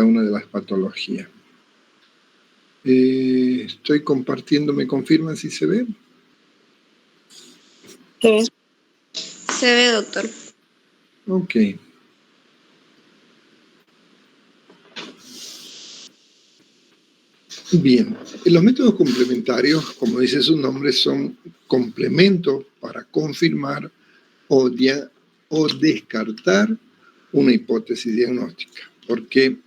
una de las patologías. Estoy compartiendo, ¿me confirman si se ve? Sí. Se ve, doctor. Ok. Bien, los métodos complementarios, como dice su nombre, son complementos para confirmar o descartar una hipótesis diagnóstica, porque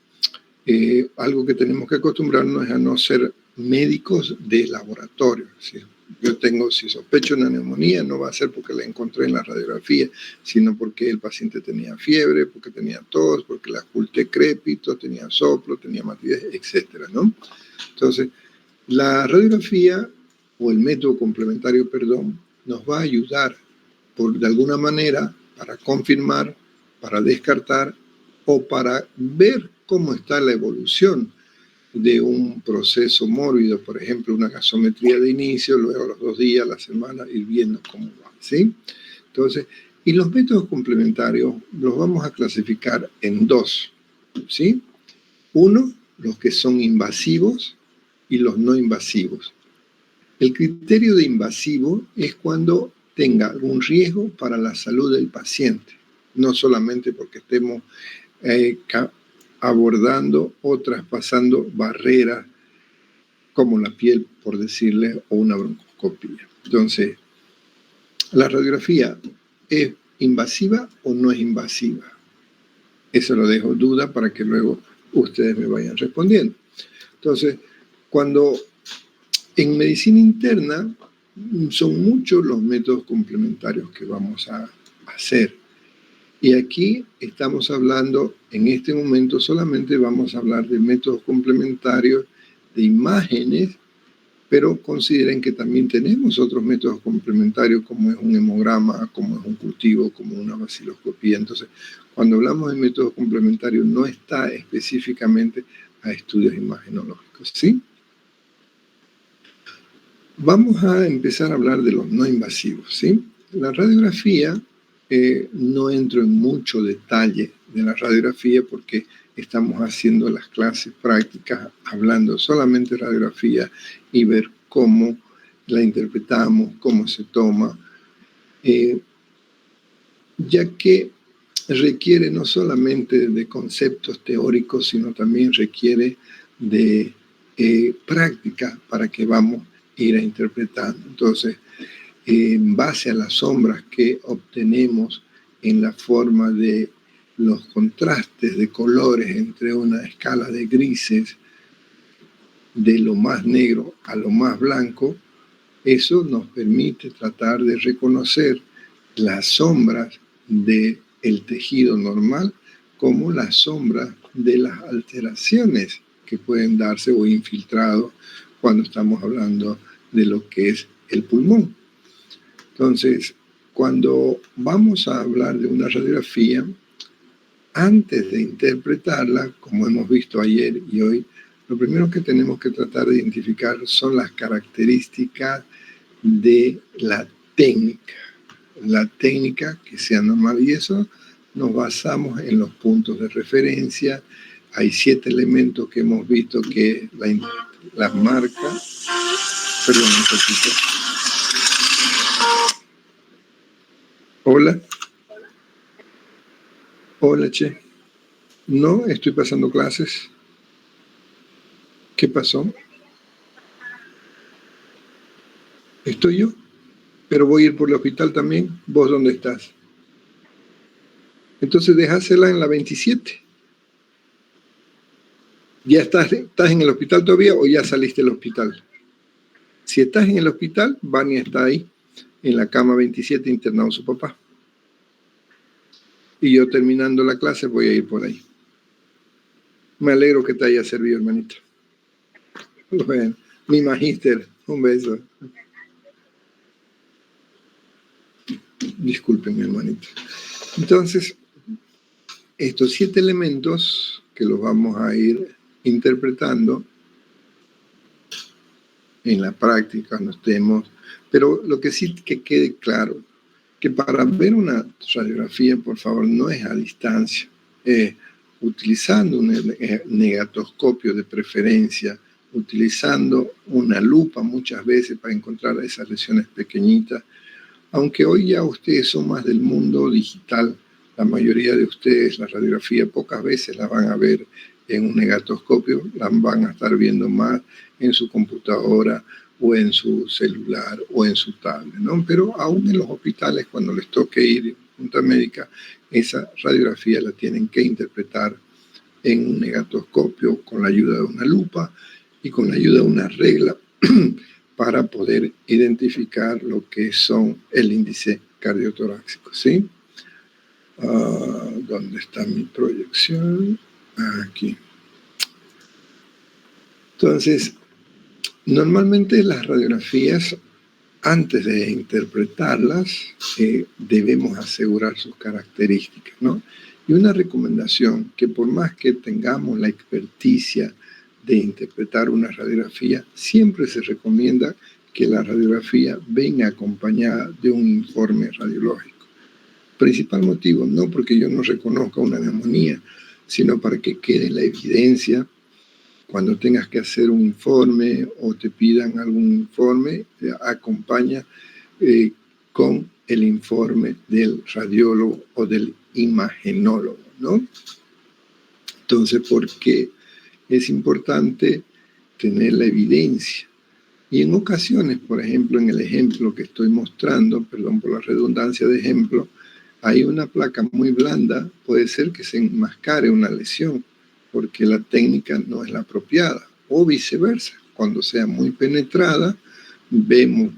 algo que tenemos que acostumbrarnos es a no ser médicos de laboratorio. Si sospecho una neumonía, no va a ser porque la encontré en la radiografía, sino porque el paciente tenía fiebre, porque tenía tos, porque la oculté crépito, tenía soplo, tenía matidez, etcétera, ¿no? Entonces, la radiografía o el método complementario, nos va a ayudar de alguna manera para confirmar, para descartar o para ver cómo está la evolución de un proceso mórbido, por ejemplo, una gasometría de inicio, luego a los 2 días, la semana, ir viendo cómo va, ¿sí? Entonces, y los métodos complementarios los vamos a clasificar en 2, ¿sí? Uno, los que son invasivos y los no invasivos. El criterio de invasivo es cuando tenga algún riesgo para la salud del paciente, no solamente porque estemos abordando o traspasando barreras como la piel, por decirle, o una broncoscopia. Entonces, ¿la radiografía es invasiva o no es invasiva? Eso lo dejo duda para que luego ustedes me vayan respondiendo. Entonces, cuando en medicina interna son muchos los métodos complementarios que vamos a hacer. Y aquí estamos hablando, en este momento solamente vamos a hablar de métodos complementarios de imágenes, pero consideren que también tenemos otros métodos complementarios como es un hemograma, como es un cultivo, como una vaciloscopía. Entonces, cuando hablamos de métodos complementarios no está específicamente a estudios imagenológicos, ¿sí? Vamos a empezar a hablar de los no invasivos, ¿sí? La radiografía, no entro en mucho detalle de la radiografía porque estamos haciendo las clases prácticas hablando solamente de radiografía y ver cómo la interpretamos, cómo se toma, ya que requiere no solamente de conceptos teóricos, sino también requiere de práctica para que vamos a ir interpretando. Entonces, en base a las sombras que obtenemos en la forma de los contrastes de colores entre una escala de grises, de lo más negro a lo más blanco, eso nos permite tratar de reconocer las sombras del tejido normal como las sombras de las alteraciones que pueden darse o infiltrados cuando estamos hablando de lo que es el pulmón. Entonces, cuando vamos a hablar de una radiografía, antes de interpretarla, como hemos visto ayer y hoy, lo primero que tenemos que tratar de identificar son las características de la técnica que sea normal, y eso nos basamos en los puntos de referencia. Hay 7 elementos que hemos visto que las marcas. Perdón, un poquito. Hola. Hola, che. No, estoy pasando clases. ¿Qué pasó? Estoy yo, pero voy a ir por el hospital también. ¿Vos dónde estás? Entonces dejásela en la 27. ¿Ya estás en el hospital todavía o ya saliste del hospital? Si estás en el hospital, Vania está ahí, en la cama 27, internado su papá. Y yo terminando la clase voy a ir por ahí. Me alegro que te haya servido, hermanito. Bueno, mi magíster, un beso. Disculpen, hermanito. Entonces, estos 7 elementos que los vamos a ir interpretando en la práctica, cuando estemos, pero lo que sí que quede claro, que para ver una radiografía, por favor, no es a distancia. utilizando un negatoscopio de preferencia, utilizando una lupa muchas veces para encontrar esas lesiones pequeñitas. Aunque hoy ya ustedes son más del mundo digital, la mayoría de ustedes la radiografía pocas veces la van a ver en un negatoscopio, la van a estar viendo más en su computadora o en su celular o en su tablet, ¿no? Pero aún en los hospitales, cuando les toque ir en junta médica, esa radiografía la tienen que interpretar en un negatoscopio con la ayuda de una lupa y con la ayuda de una regla para poder identificar lo que son el índice cardiotorácico, ¿sí? ¿Dónde está mi proyección? Aquí. Entonces, normalmente las radiografías, antes de interpretarlas, debemos asegurar sus características, ¿no? Y una recomendación, que por más que tengamos la experticia de interpretar una radiografía, siempre se recomienda que la radiografía venga acompañada de un informe radiológico. Principal motivo, no porque yo no reconozca una neumonía, sino para que quede la evidencia cuando tengas que hacer un informe o te pidan algún informe, acompaña con el informe del radiólogo o del imagenólogo, ¿no? Entonces, ¿por qué es importante tener la evidencia? Y en ocasiones, por ejemplo, en el ejemplo que estoy mostrando, perdón por la redundancia de ejemplo, hay una placa muy blanda, puede ser que se enmascare una lesión, porque la técnica no es la apropiada, o viceversa. Cuando sea muy penetrada, vemos,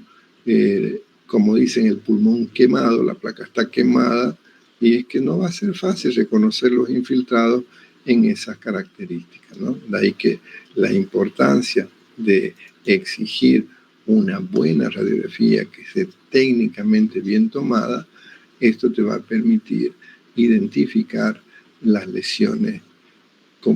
como dicen, el pulmón quemado, la placa está quemada, y es que no va a ser fácil reconocer los infiltrados en esas características, ¿no? De ahí que la importancia de exigir una buena radiografía que esté técnicamente bien tomada. Esto te va a permitir identificar las lesiones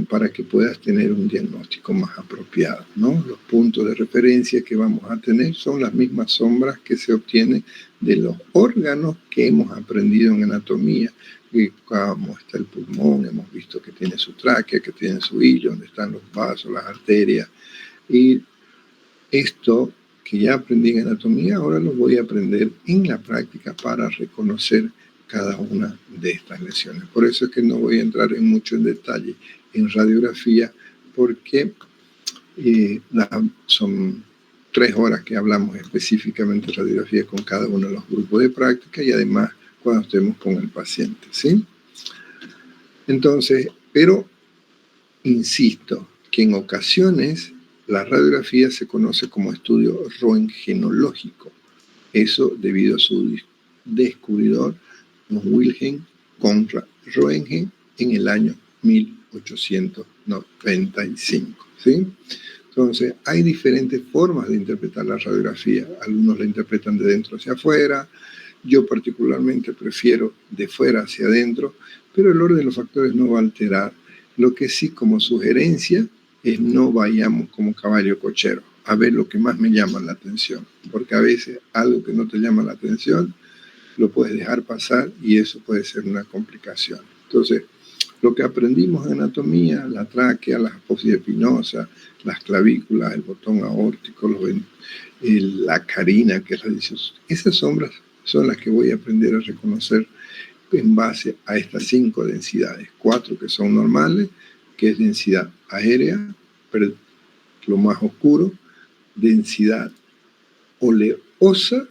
para que puedas tener un diagnóstico más apropiado, ¿no? Los puntos de referencia que vamos a tener son las mismas sombras que se obtienen de los órganos que hemos aprendido en anatomía. Como está el pulmón, hemos visto que tiene su tráquea, que tiene su hilo, donde están los vasos, las arterias. Y esto que ya aprendí en anatomía, ahora lo voy a aprender en la práctica para reconocer cada una de estas lesiones. Por eso es que no voy a entrar en mucho en detalle en radiografía, porque son 3 horas que hablamos específicamente de radiografía con cada uno de los grupos de práctica y además cuando estemos con el paciente, ¿sí? Entonces, pero insisto que en ocasiones la radiografía se conoce como estudio röntgenológico. Eso debido a su descubridor, Wilhelm Conrad Röntgen, en el año 1895. ¿Sí? Entonces, hay diferentes formas de interpretar la radiografía. Algunos la interpretan de dentro hacia afuera. Yo particularmente prefiero de fuera hacia adentro, pero el orden de los factores no va a alterar. Lo que sí, como sugerencia, es no vayamos como caballo cochero a ver lo que más me llama la atención, porque a veces algo que no te llama la atención lo puedes dejar pasar y eso puede ser una complicación. Entonces, lo que aprendimos en anatomía, la tráquea, la apófisis espinosa, las clavículas, el botón aórtico, la carina, que es la disosis, esas sombras son las que voy a aprender a reconocer en base a estas 5 densidades, 4 que son normales, que es densidad aérea, pero lo más oscuro, densidad oleosa,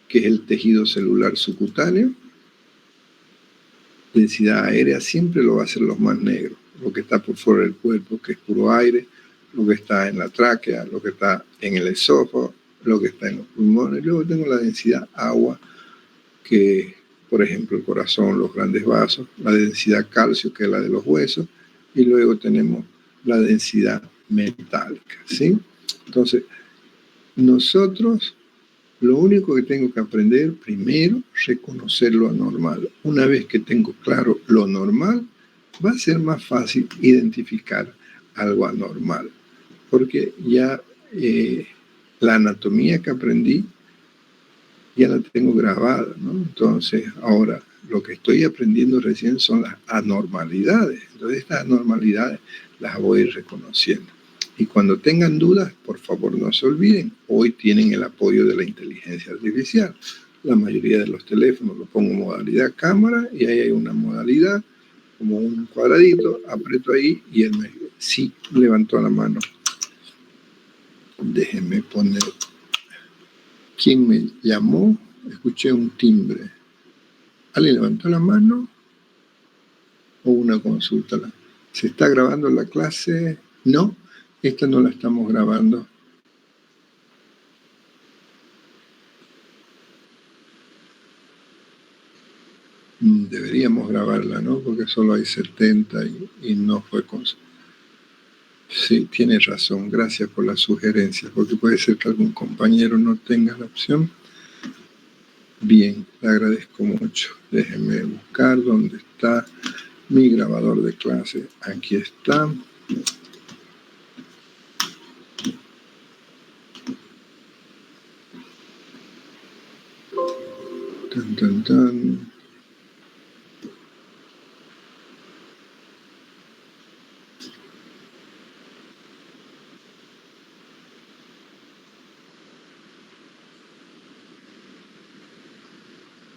que es el tejido celular subcutáneo, densidad aérea siempre lo va a ser los más negros, lo que está por fuera del cuerpo, que es puro aire, lo que está en la tráquea, lo que está en el esófago, lo que está en los pulmones. Luego tengo la densidad agua, que por ejemplo el corazón, los grandes vasos, la densidad calcio, que es la de los huesos, y luego tenemos la densidad metálica, ¿sí? Entonces, nosotros lo único que tengo que aprender primero, reconocer lo anormal. Una vez que tengo claro lo normal, va a ser más fácil identificar algo anormal, porque ya la anatomía que aprendí ya la tengo grabada, ¿no? Entonces, ahora lo que estoy aprendiendo recién son las anormalidades. Entonces estas anormalidades las voy a ir reconociendo. Y cuando tengan dudas, por favor no se olviden, hoy tienen el apoyo de la inteligencia artificial. La mayoría de los teléfonos lo pongo en modalidad cámara y ahí hay una modalidad como un cuadradito, aprieto ahí y él me sí levantó la mano. Déjenme poner. ¿Quién me llamó? Escuché un timbre. ¿Alguien levantó la mano? ¿O una consulta? ¿Se está grabando la clase? No, esta no la estamos grabando. Deberíamos grabarla, ¿no? Porque solo hay 70 y no fue con... Sí, tiene razón. Gracias por la sugerencia, porque puede ser que algún compañero no tenga la opción. Bien, le agradezco mucho. Déjenme buscar dónde está mi grabador de clase. Aquí está. Tan, tan, tan.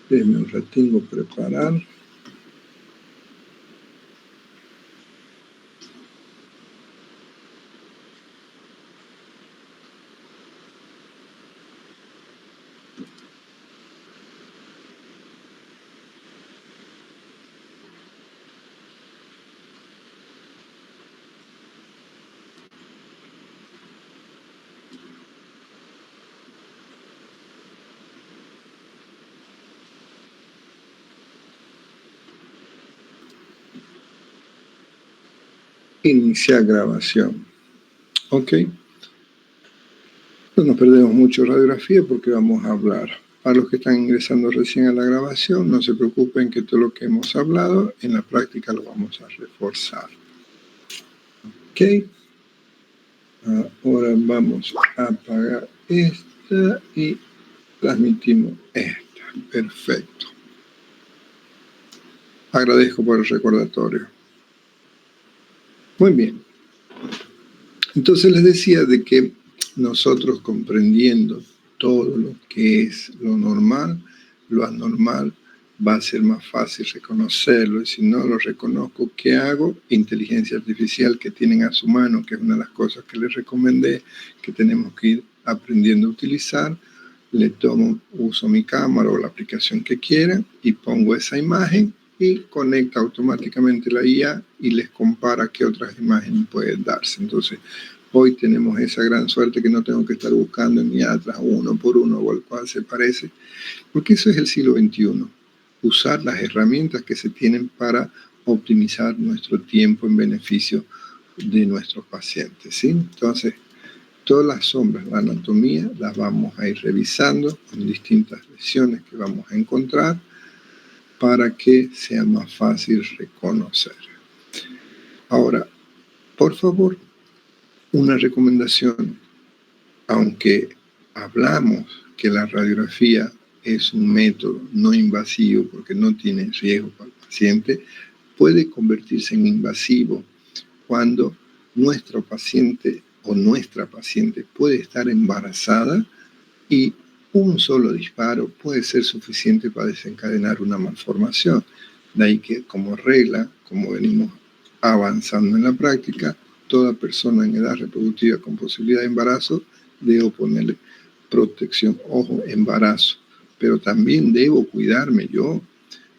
Déjenme un ratito preparar. Iniciar grabación. Ok. No nos perdemos mucho radiografía porque vamos a hablar. Para los que están ingresando recién a la grabación, no se preocupen que todo lo que hemos hablado en la práctica lo vamos a reforzar. Ok. Ahora vamos a apagar esta y transmitimos esta. Perfecto. Agradezco por el recordatorio. Muy bien. Entonces les decía de que nosotros comprendiendo todo lo que es lo normal, lo anormal, va a ser más fácil reconocerlo. Y si no lo reconozco, ¿qué hago? Inteligencia artificial que tienen a su mano, que es una de las cosas que les recomendé, que tenemos que ir aprendiendo a utilizar. Le tomo, uso mi cámara o la aplicación que quieran y pongo esa imagen y conecta automáticamente la IA y les compara qué otras imágenes pueden darse. Entonces, hoy tenemos esa gran suerte que no tengo que estar buscando en mi Atlas uno por uno o al cual se parece, porque eso es el siglo XXI, usar las herramientas que se tienen para optimizar nuestro tiempo en beneficio de nuestros pacientes, ¿sí? Entonces, todas las sombras, la anatomía, las vamos a ir revisando con distintas lesiones que vamos a encontrar para que sea más fácil reconocer. Ahora, por favor, una recomendación. Aunque hablamos que la radiografía es un método no invasivo porque no tiene riesgo para el paciente, puede convertirse en invasivo cuando nuestro paciente o nuestra paciente puede estar embarazada y un solo disparo puede ser suficiente para desencadenar una malformación. De ahí que, como regla, como venimos avanzando en la práctica, toda persona en edad reproductiva con posibilidad de embarazo debo ponerle protección, ojo, embarazo, pero también debo cuidarme yo.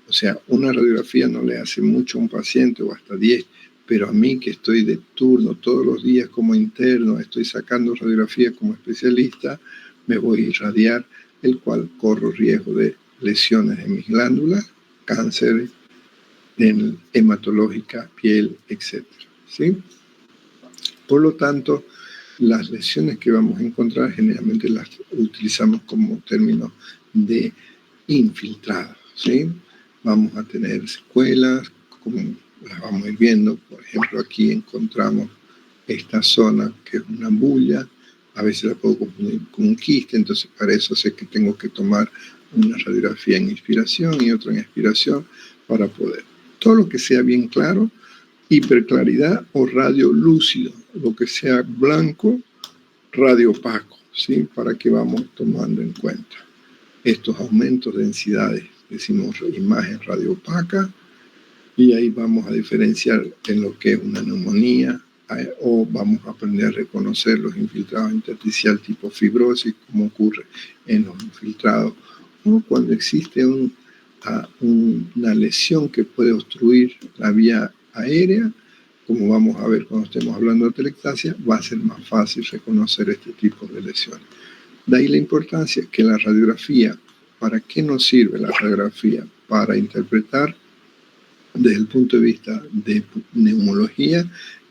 O sea, una radiografía no le hace mucho a un paciente o hasta 10, pero a mí que estoy de turno todos los días como interno, estoy sacando radiografía como especialista, me voy a irradiar, el cual corro riesgo de lesiones en mis glándulas, cáncer hematológica, piel, etc. ¿Sí? Por lo tanto, las lesiones que vamos a encontrar generalmente las utilizamos como términos de infiltrado, ¿sí? Vamos a tener secuelas, como las vamos a ir viendo. Por ejemplo, aquí encontramos esta zona que es una bulla, a veces la puedo confundir con un quiste, entonces para eso sé que tengo que tomar una radiografía en inspiración y otra en expiración para poder. Todo lo que sea bien claro, hiperclaridad o radio lúcido, lo que sea blanco, radio opaco, ¿sí? Para que vamos tomando en cuenta estos aumentos de densidades. Decimos imagen radio opaca y ahí vamos a diferenciar en lo que es una neumonía o vamos a aprender a reconocer los infiltrados intersticial tipo fibrosis, como ocurre en los infiltrados, o cuando existe una lesión que puede obstruir la vía aérea, como vamos a ver cuando estemos hablando de atelectasia, va a ser más fácil reconocer este tipo de lesiones. De ahí la importancia que la radiografía, ¿para qué nos sirve la radiografía? Para interpretar desde el punto de vista de neumología,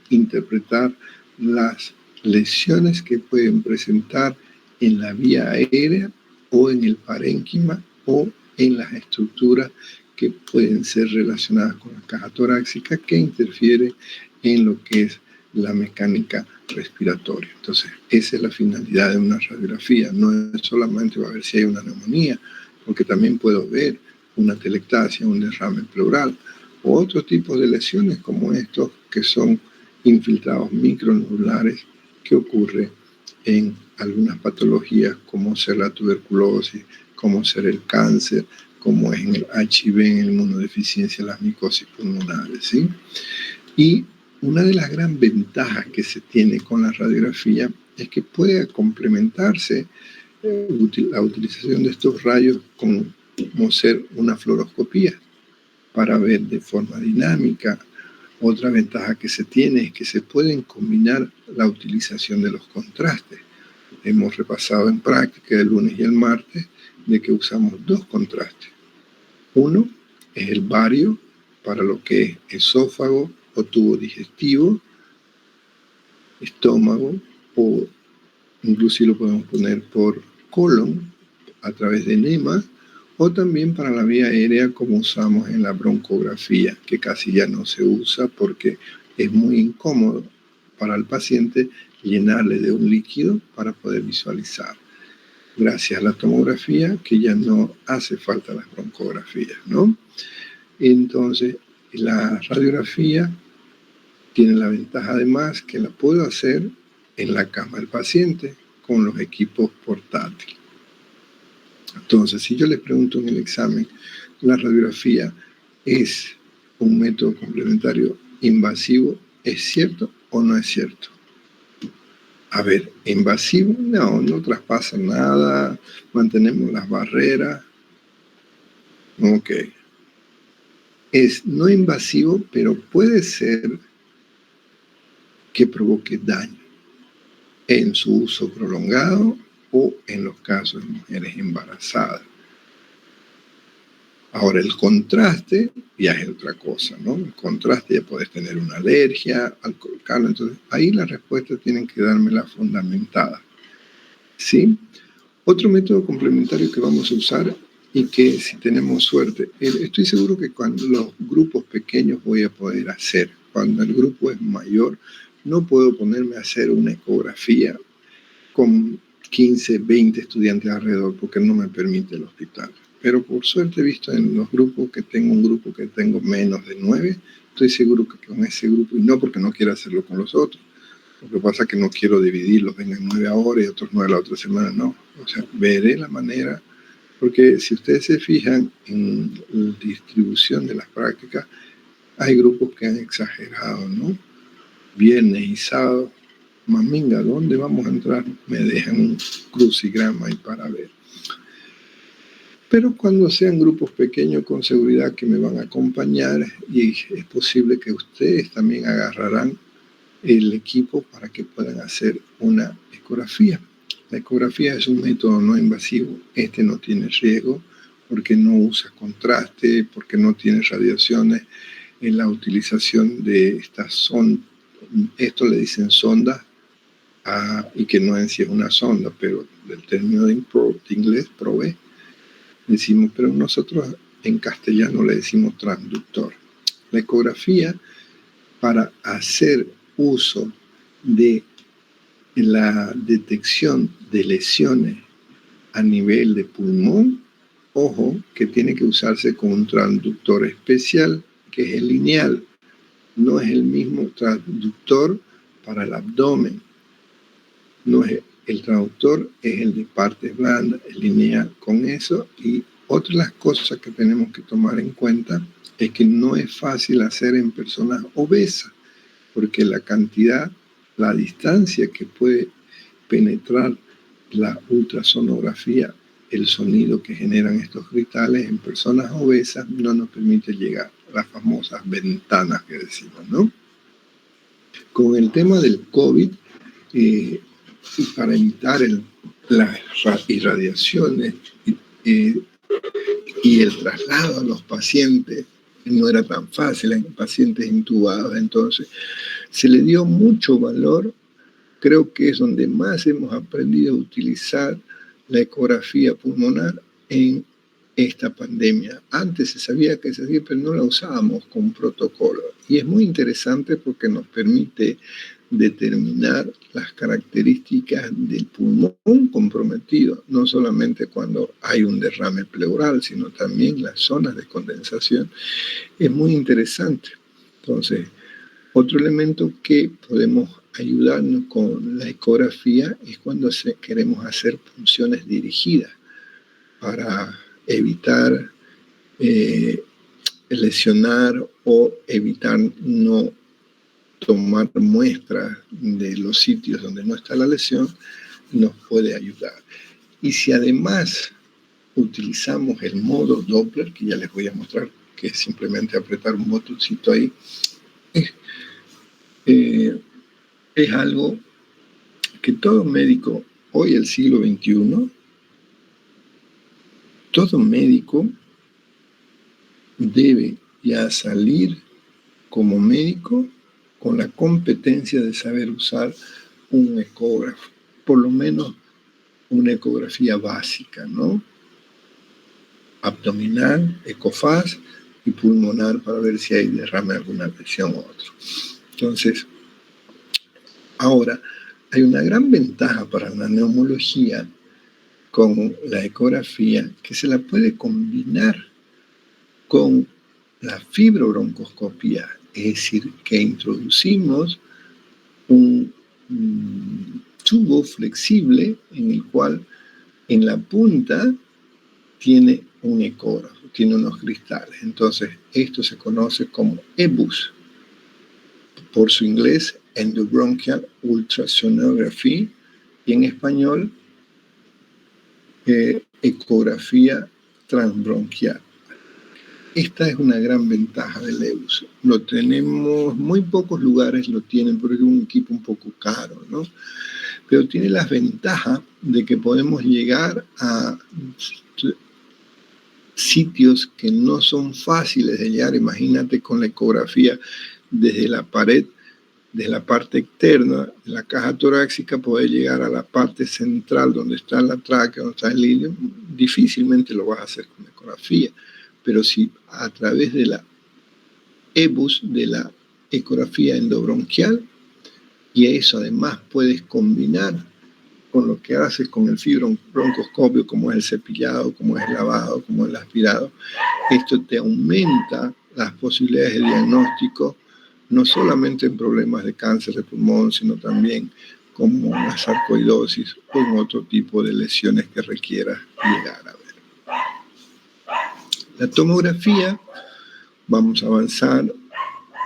interpretar las lesiones que pueden presentar en la vía aérea o en el parénquima o en las estructuras que pueden ser relacionadas con la caja torácica que interfiere en lo que es la mecánica respiratoria. Entonces, esa es la finalidad de una radiografía. No es solamente ver si hay una neumonía, porque también puedo ver una atelectasia, un derrame pleural, o otros tipos de lesiones como estos que son infiltrados micronodulares que ocurre en algunas patologías como ser la tuberculosis, como ser el cáncer, como es en el HIV, en el inmunodeficiencia, las micosis pulmonares, ¿sí? Y una de las gran ventajas que se tiene con la radiografía es que puede complementarse la utilización de estos rayos como ser una fluoroscopía para ver de forma dinámica. Otra ventaja que se tiene es que se pueden combinar la utilización de los contrastes. Hemos repasado en práctica el lunes y el martes de que usamos dos contrastes. Uno es el bario para lo que es esófago o tubo digestivo, estómago, o inclusive lo podemos poner por colon a través de enema, o también para la vía aérea como usamos en la broncografía, que casi ya no se usa porque es muy incómodo para el paciente llenarle de un líquido para poder visualizar. Gracias a la tomografía, que ya no hace falta las broncografías, ¿no? Entonces, la radiografía tiene la ventaja además que la puedo hacer en la cama del paciente con los equipos portátiles. Entonces, si yo les pregunto en el examen, ¿la radiografía es un método complementario invasivo? ¿Es cierto o no es cierto? A ver, invasivo, no traspasa nada, mantenemos las barreras. Ok. Es no invasivo, pero puede ser que provoque daño en su uso prolongado o en los casos de mujeres embarazadas. Ahora, el contraste ya es otra cosa, ¿no? El contraste ya puedes tener una alergia al colocarlo, entonces ahí la respuesta tienen que dármela fundamentada, ¿sí? Otro método complementario que vamos a usar y que si tenemos suerte, estoy seguro que cuando los grupos pequeños voy a poder hacer, cuando el grupo es mayor, no puedo ponerme a hacer una ecografía con 15, 20 estudiantes alrededor porque no me permite el hospital. Pero por suerte he visto en los grupos que tengo un grupo que tengo menos de 9, estoy seguro que con ese grupo, y no porque no quiera hacerlo con los otros, lo que pasa es que no quiero dividirlos, vengan 9 ahora y otros 9 la otra semana, no. O sea, veré la manera, porque si ustedes se fijan en la distribución de las prácticas, hay grupos que han exagerado, ¿no? Viernes y sábado, maminga, ¿dónde vamos a entrar? Me dejan un crucigrama ahí para ver. Pero cuando sean grupos pequeños, con seguridad que me van a acompañar y es posible que ustedes también agarrarán el equipo para que puedan hacer una ecografía. La ecografía es un método no invasivo. Este no tiene riesgo porque no usa contraste, porque no tiene radiaciones en la utilización de estas sondas. Esto le dicen sondas y que no en sí es una sonda, pero del término de inglés, probe, decimos, pero nosotros en castellano le decimos transductor. La ecografía, para hacer uso de la detección de lesiones a nivel de pulmón Ojo, que tiene que usarse con un transductor especial, que es el lineal. No es el mismo transductor para el abdomen. No es el transductor, es el de partes blandas, el lineal. Con eso, y otra de las cosas que tenemos que tomar en cuenta es que no es fácil hacer en personas obesas, porque la cantidad, la distancia que puede penetrar la ultrasonografía, el sonido que generan estos cristales en personas obesas no nos permite llegar a las famosas ventanas que decimos, ¿no? Con el tema del COVID, para evitar las irradiaciones y el traslado a los pacientes, no era tan fácil en pacientes intubados, entonces se le dio mucho valor. Creo que es donde más hemos aprendido a utilizar la ecografía pulmonar en esta pandemia. Antes se sabía que se hacía, pero no la usábamos con protocolo. Y es muy interesante porque nos permite determinar las características del pulmón comprometido, no solamente cuando hay un derrame pleural, sino también las zonas de condensación. Es muy interesante. Entonces, otro elemento que podemos ayudarnos con la ecografía es cuando queremos hacer punciones dirigidas para evitar lesionar o evitar no tomar muestras de los sitios donde no está la lesión, nos puede ayudar. Y si además utilizamos el modo Doppler, que ya les voy a mostrar, que es simplemente apretar un botoncito ahí, es algo que todo médico, hoy el siglo XXI, todo médico debe ya salir como médico con la competencia de saber usar un ecógrafo, por lo menos una ecografía básica, ¿no? Abdominal, ecofaz y pulmonar para ver si hay derrame de alguna lesión u otro. Entonces, ahora, hay una gran ventaja para la neumología con la ecografía que se la puede combinar con la fibrobroncoscopía, es decir, que introducimos un tubo flexible en el cual en la punta tiene un ecógrafo, tiene unos cristales. Entonces, esto se conoce como EBUS, por su inglés, Endobronchial Ultrasonography, y en español, ecografía transbronquial. Esta es una gran ventaja del EBUS. Lo tenemos, muy pocos lugares lo tienen porque es un equipo un poco caro, ¿no? Pero tiene las ventajas de que podemos llegar a sitios que no son fáciles de llegar. Imagínate con la ecografía desde la pared, desde la parte externa de la caja torácica, poder llegar a la parte central donde está la tráquea, donde está el ilium. Difícilmente lo vas a hacer con ecografía, pero si a través de la EBUS, de la ecografía endobronquial, y eso además puedes combinar con lo que haces con el fibrobroncoscopio, como es el cepillado, como es el lavado, como es el aspirado, esto te aumenta las posibilidades de diagnóstico, no solamente en problemas de cáncer de pulmón, sino también como la sarcoidosis o en otro tipo de lesiones que requiera llegar a ver. La tomografía, vamos a avanzar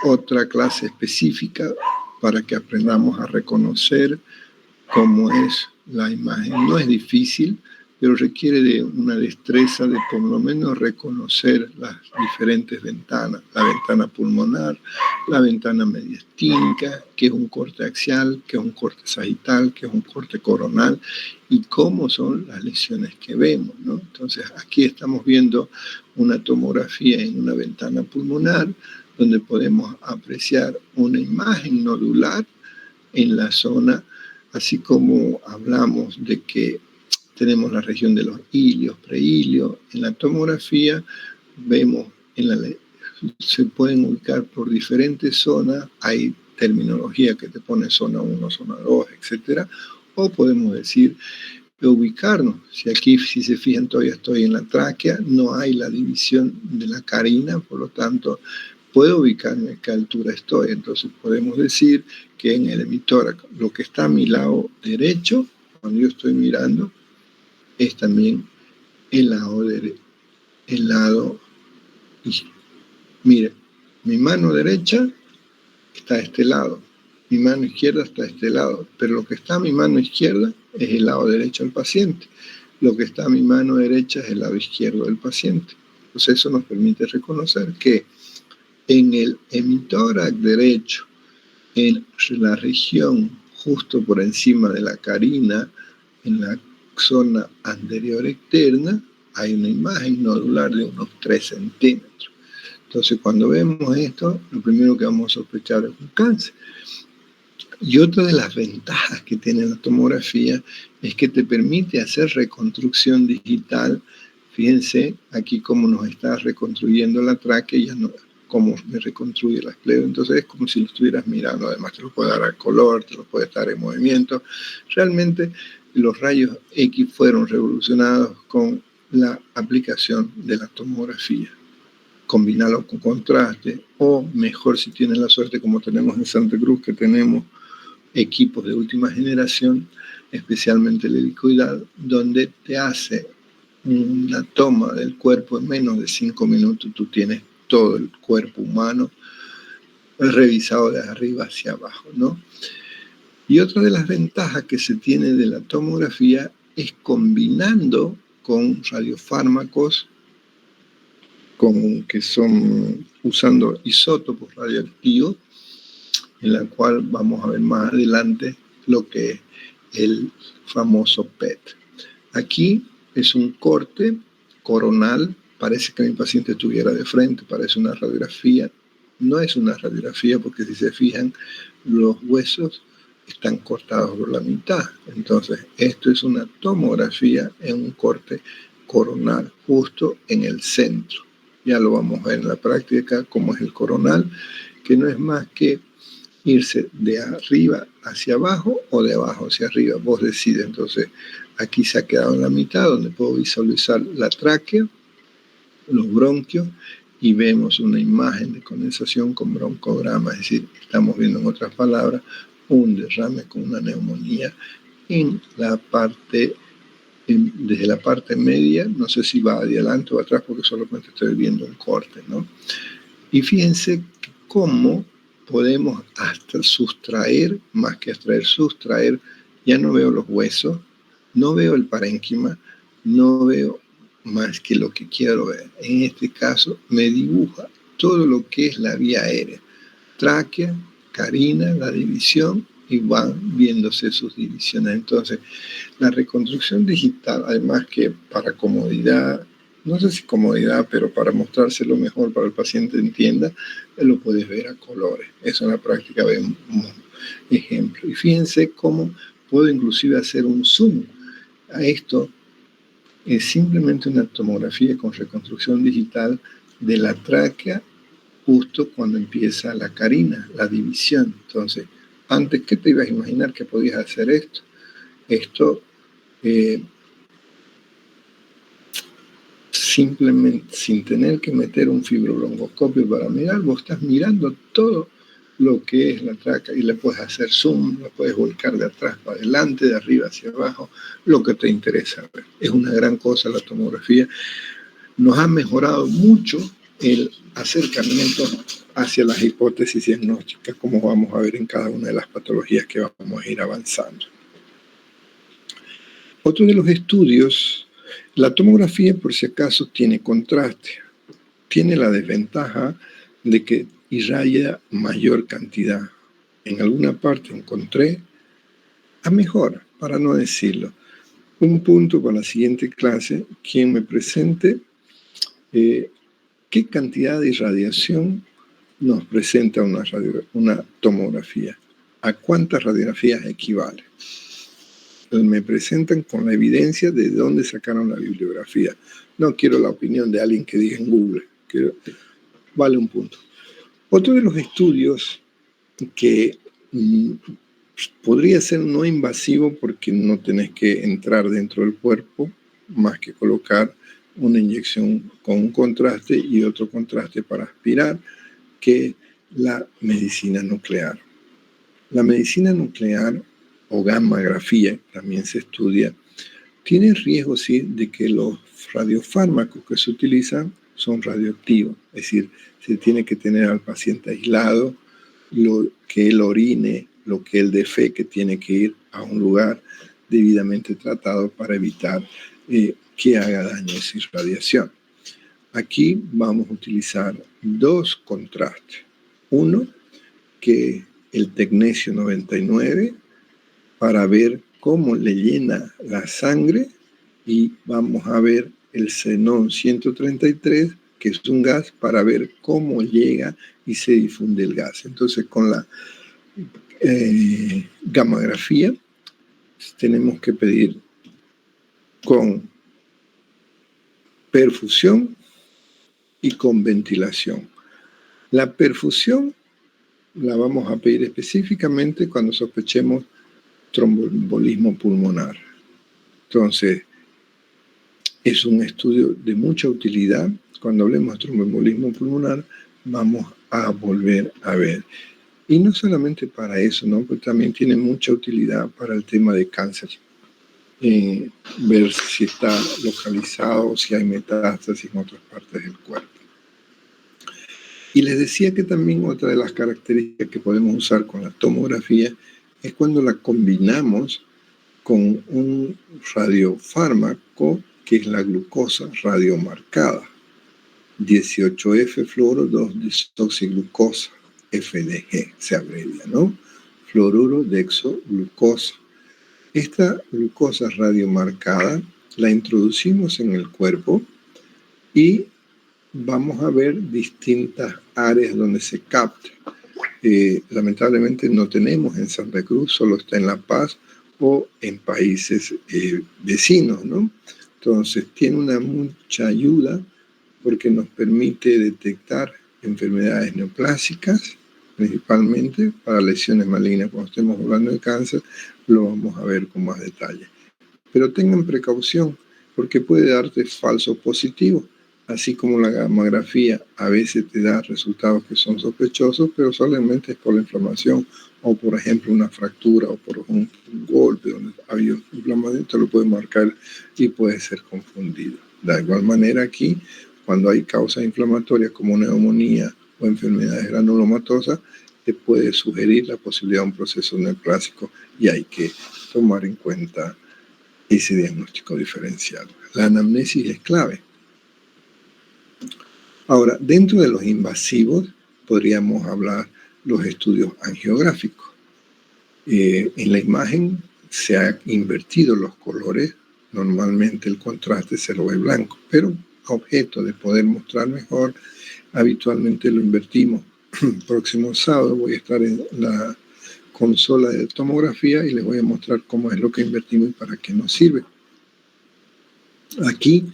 otra clase específica para que aprendamos a reconocer cómo es la imagen. No es difícil, pero requiere de una destreza de por lo menos reconocer las diferentes ventanas, la ventana pulmonar, la ventana mediastínica, que es un corte axial, que es un corte sagital, que es un corte coronal, y cómo son las lesiones que vemos, ¿no? Entonces, aquí estamos viendo una tomografía en una ventana pulmonar, donde podemos apreciar una imagen nodular en la zona, así como hablamos de que tenemos la región de los ilios, preilios. En la tomografía vemos, se pueden ubicar por diferentes zonas, hay terminología que te pone zona 1, zona 2, etc. O podemos decir ubicarnos. Si aquí, si se fijan, todavía estoy en la tráquea, no hay la división de la carina, por lo tanto, puedo ubicarme a qué altura estoy. Entonces podemos decir que en el hemitórax, lo que está a mi lado derecho, cuando yo estoy mirando, es también el lado mire, mi mano derecha está a este lado, mi mano izquierda está a este lado, pero lo que está a mi mano izquierda es el lado derecho del paciente, lo que está a mi mano derecha es el lado izquierdo del paciente. Entonces eso nos permite reconocer que en el hemitórax derecho, en la región justo por encima de la carina, en la zona anterior externa, hay una imagen nodular de unos 3 centímetros. Entonces, cuando vemos esto, lo primero que vamos a sospechar es un cáncer. Y otra de las ventajas que tiene la tomografía es que te permite hacer reconstrucción digital. Fíjense aquí cómo nos está reconstruyendo la tráquea, ya no, cómo me reconstruye la esclero. Entonces es como si lo estuvieras mirando. Además te lo puede dar a color, te lo puede dar en movimiento. Realmente los rayos X fueron revolucionados con la aplicación de la tomografía. Combinarlo con contraste, o mejor si tienes la suerte como tenemos en Santa Cruz, que tenemos equipos de última generación, especialmente el helicoidal, donde te hace una toma del cuerpo en menos de 5 minutos, tú tienes todo el cuerpo humano revisado de arriba hacia abajo, ¿no? Y otra de las ventajas que se tiene de la tomografía es combinando con radiofármacos, que son usando isótopos radioactivos, en la cual vamos a ver más adelante lo que es el famoso PET. Aquí es un corte coronal, parece que mi paciente estuviera de frente, parece una radiografía. No es una radiografía porque si se fijan, los huesos están cortados por la mitad. Entonces, esto es una tomografía en un corte coronal, justo en el centro. Ya lo vamos a ver en la práctica, cómo es el coronal, que no es más que irse de arriba hacia abajo o de abajo hacia arriba. Vos decides. Entonces, aquí se ha quedado en la mitad, donde puedo visualizar la tráquea, los bronquios, y vemos una imagen de condensación con broncograma. Es decir, estamos viendo, en otras palabras, un derrame con una neumonía en la parte, desde la parte media, no sé si va adelante o atrás porque solamente estoy viendo un corte, ¿no? Y fíjense cómo podemos hasta sustraer, más que sustraer, ya no veo los huesos, no veo el parénquima, no veo más que lo que quiero ver. En este caso me dibuja todo lo que es la vía aérea, tráquea, carina, la división, y van viéndose sus divisiones. Entonces, la reconstrucción digital, además que para comodidad, no sé si comodidad, pero para mostrárselo mejor, para el paciente entienda, lo puedes ver a colores. Eso en la práctica vemos un ejemplo. Y fíjense cómo puedo inclusive hacer un zoom a esto. Es simplemente una tomografía con reconstrucción digital de la tráquea justo cuando empieza la carina, la división. Entonces, antes, ¿qué te ibas a imaginar que podías hacer esto? Esto simplemente sin tener que meter un fibrobroncoscopio para mirar, vos estás mirando todo lo que es la tráquea y le puedes hacer zoom, lo puedes volcar de atrás para adelante, de arriba hacia abajo, lo que te interesa ver. Es una gran cosa la tomografía. Nos ha mejorado mucho el acercamiento hacia las hipótesis diagnósticas, como vamos a ver en cada una de las patologías que vamos a ir avanzando. Otro de los estudios, la tomografía, por si acaso, tiene contraste. Tiene la desventaja de que irradia mayor cantidad. En alguna parte encontré, a mejor, para no decirlo, un punto para la siguiente clase, quien me presente qué cantidad de irradiación nos presenta una tomografía, a cuántas radiografías equivale. Me presentan con la evidencia de dónde sacaron la bibliografía. No quiero la opinión de alguien que diga en Google, vale un punto. Otro de los estudios que Podría ser no invasivo porque no tenés que entrar dentro del cuerpo, más que colocar una inyección con un contraste y otro contraste para aspirar, que la medicina nuclear. La medicina nuclear o gammagrafía, también se estudia, tiene riesgo, sí, de que los radiofármacos que se utilizan son radioactivos, es decir, se tiene que tener al paciente aislado, que él orine, lo que él defeque, tiene que ir a un lugar debidamente tratado para evitar que haga daño esa irradiación. Aquí vamos a utilizar dos contrastes. Uno, que el tecnesio 99, para ver cómo le llena la sangre, y vamos a ver el xenón 133, que es un gas, para ver cómo llega y se difunde el gas. Entonces, con la gammagrafía tenemos que pedir con perfusión y con ventilación. La perfusión la vamos a pedir específicamente cuando sospechemos tromboembolismo pulmonar. Entonces, es un estudio de mucha utilidad. Cuando hablemos de tromboembolismo pulmonar, vamos a volver a ver. Y no solamente para eso, ¿no? Porque también tiene mucha utilidad para el tema de cáncer. Ver si está localizado, si hay metástasis en otras partes del cuerpo. Y les decía que también otra de las características que podemos usar con la tomografía es cuando la combinamos con un radiofármaco, que es la glucosa radiomarcada, 18F fluoro 2-desoxiglucosa, FDG se abrevia, ¿no? Fluoruro dexoglucosa. Esta glucosa radiomarcada la introducimos en el cuerpo y vamos a ver distintas áreas donde se capta. Lamentablemente no tenemos en Santa Cruz, solo está en La Paz o en países vecinos, ¿no? Entonces tiene una mucha ayuda porque nos permite detectar enfermedades neoplásicas, principalmente para lesiones malignas. Cuando estemos hablando de cáncer, lo vamos a ver con más detalle. Pero tengan precaución, porque puede darte falsos positivos, así como la gammagrafía a veces te da resultados que son sospechosos, pero solamente es por la inflamación, o por ejemplo una fractura, o por un golpe donde ha habido inflamación, te lo puede marcar y puede ser confundido. De igual manera aquí, cuando hay causas inflamatorias como neumonía o enfermedades granulomatosas, te puede sugerir la posibilidad de un proceso neoplásico y hay que tomar en cuenta ese diagnóstico diferencial. La anamnesis es clave. Ahora, dentro de los invasivos podríamos hablar los estudios angiográficos. En la imagen se han invertido los colores. Normalmente el contraste se lo ve blanco, pero a objeto de poder mostrar mejor, habitualmente lo invertimos. Próximo sábado voy a estar en la consola de tomografía y les voy a mostrar cómo es lo que invertimos y para qué nos sirve. Aquí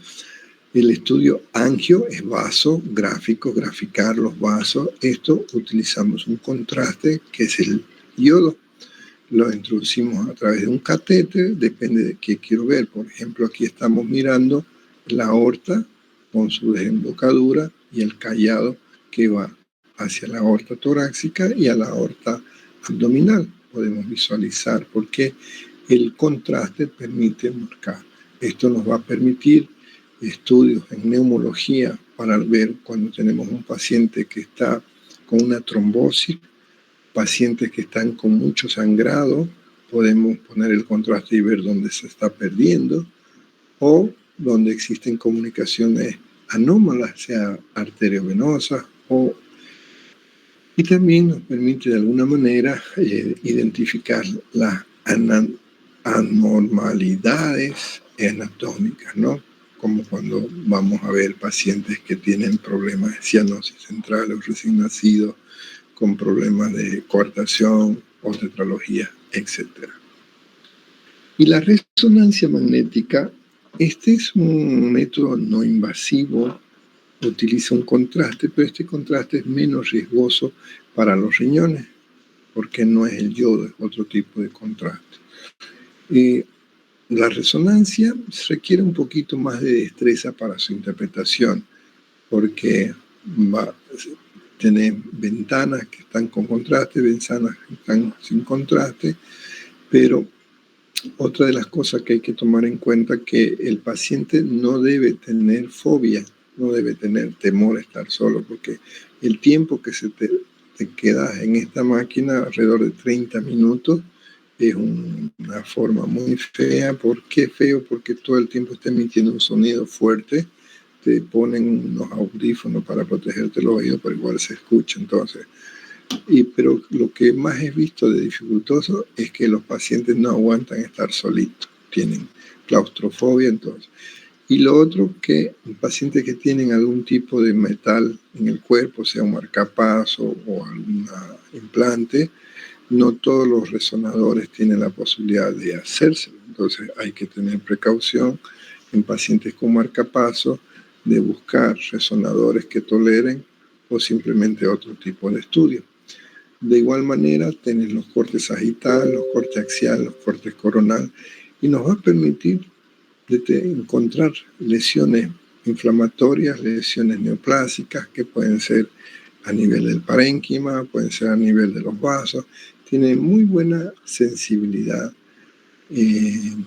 el estudio angio es vaso, gráfico, graficar los vasos. Esto utilizamos un contraste que es el yodo. Lo introducimos a través de un catéter, depende de qué quiero ver. Por ejemplo, aquí estamos mirando la aorta con su desembocadura y el callado que va hacia la aorta torácica y a la aorta abdominal. Podemos visualizar porque el contraste permite marcar. Esto nos va a permitir estudios en neumología para ver cuando tenemos un paciente que está con una trombosis, pacientes que están con mucho sangrado, podemos poner el contraste y ver dónde se está perdiendo, o donde existen comunicaciones anómalas, sea arteriovenosas, y también nos permite de alguna manera identificar las anormalidades anatómicas, ¿no? Como cuando vamos a ver pacientes que tienen problemas de cianosis central o recién nacidos, con problemas de coartación o tetralogía, etc. Y la resonancia magnética, este es un método no invasivo, utiliza un contraste, pero este contraste es menos riesgoso para los riñones, porque no es el yodo, es otro tipo de contraste. La resonancia requiere un poquito más de destreza para su interpretación, porque tiene ventanas que están con contraste, ventanas que están sin contraste, pero otra de las cosas que hay que tomar en cuenta es que el paciente no debe tener fobia, no debe tener temor a estar solo, porque el tiempo que te quedas en esta máquina, alrededor de 30 minutos, es una forma muy fea. ¿Por qué feo? Porque todo el tiempo está emitiendo un sonido fuerte, te ponen unos audífonos para protegerte los oídos, pero igual se escucha. Entonces, pero lo que más he visto de dificultoso es que los pacientes no aguantan estar solitos, tienen claustrofobia. Entonces, y lo otro, que pacientes que tienen algún tipo de metal en el cuerpo, sea un marcapaso o algún implante, no todos los resonadores tienen la posibilidad de hacérselo. Entonces hay que tener precaución en pacientes con marcapaso de buscar resonadores que toleren o simplemente otro tipo de estudio. De igual manera, tenés los cortes sagital, los cortes axial, los cortes coronal, y nos va a permitir encontrar lesiones inflamatorias, lesiones neoplásicas, que pueden ser a nivel del parénquima, pueden ser a nivel de los vasos. Tiene muy buena sensibilidad.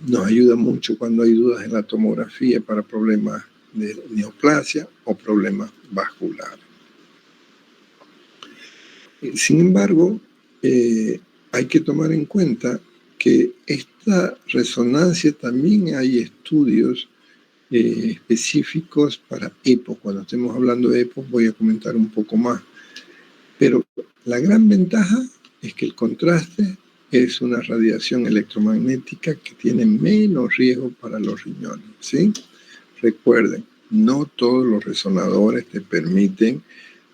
Nos ayuda mucho cuando hay dudas en la tomografía para problemas de neoplasia o problemas vasculares. Sin embargo, hay que tomar en cuenta que esta resonancia también hay estudios específicos para EPO. Cuando estemos hablando de EPO voy a comentar un poco más. Pero la gran ventaja es que el contraste es una radiación electromagnética que tiene menos riesgo para los riñones, ¿sí? Recuerden, no todos los resonadores te permiten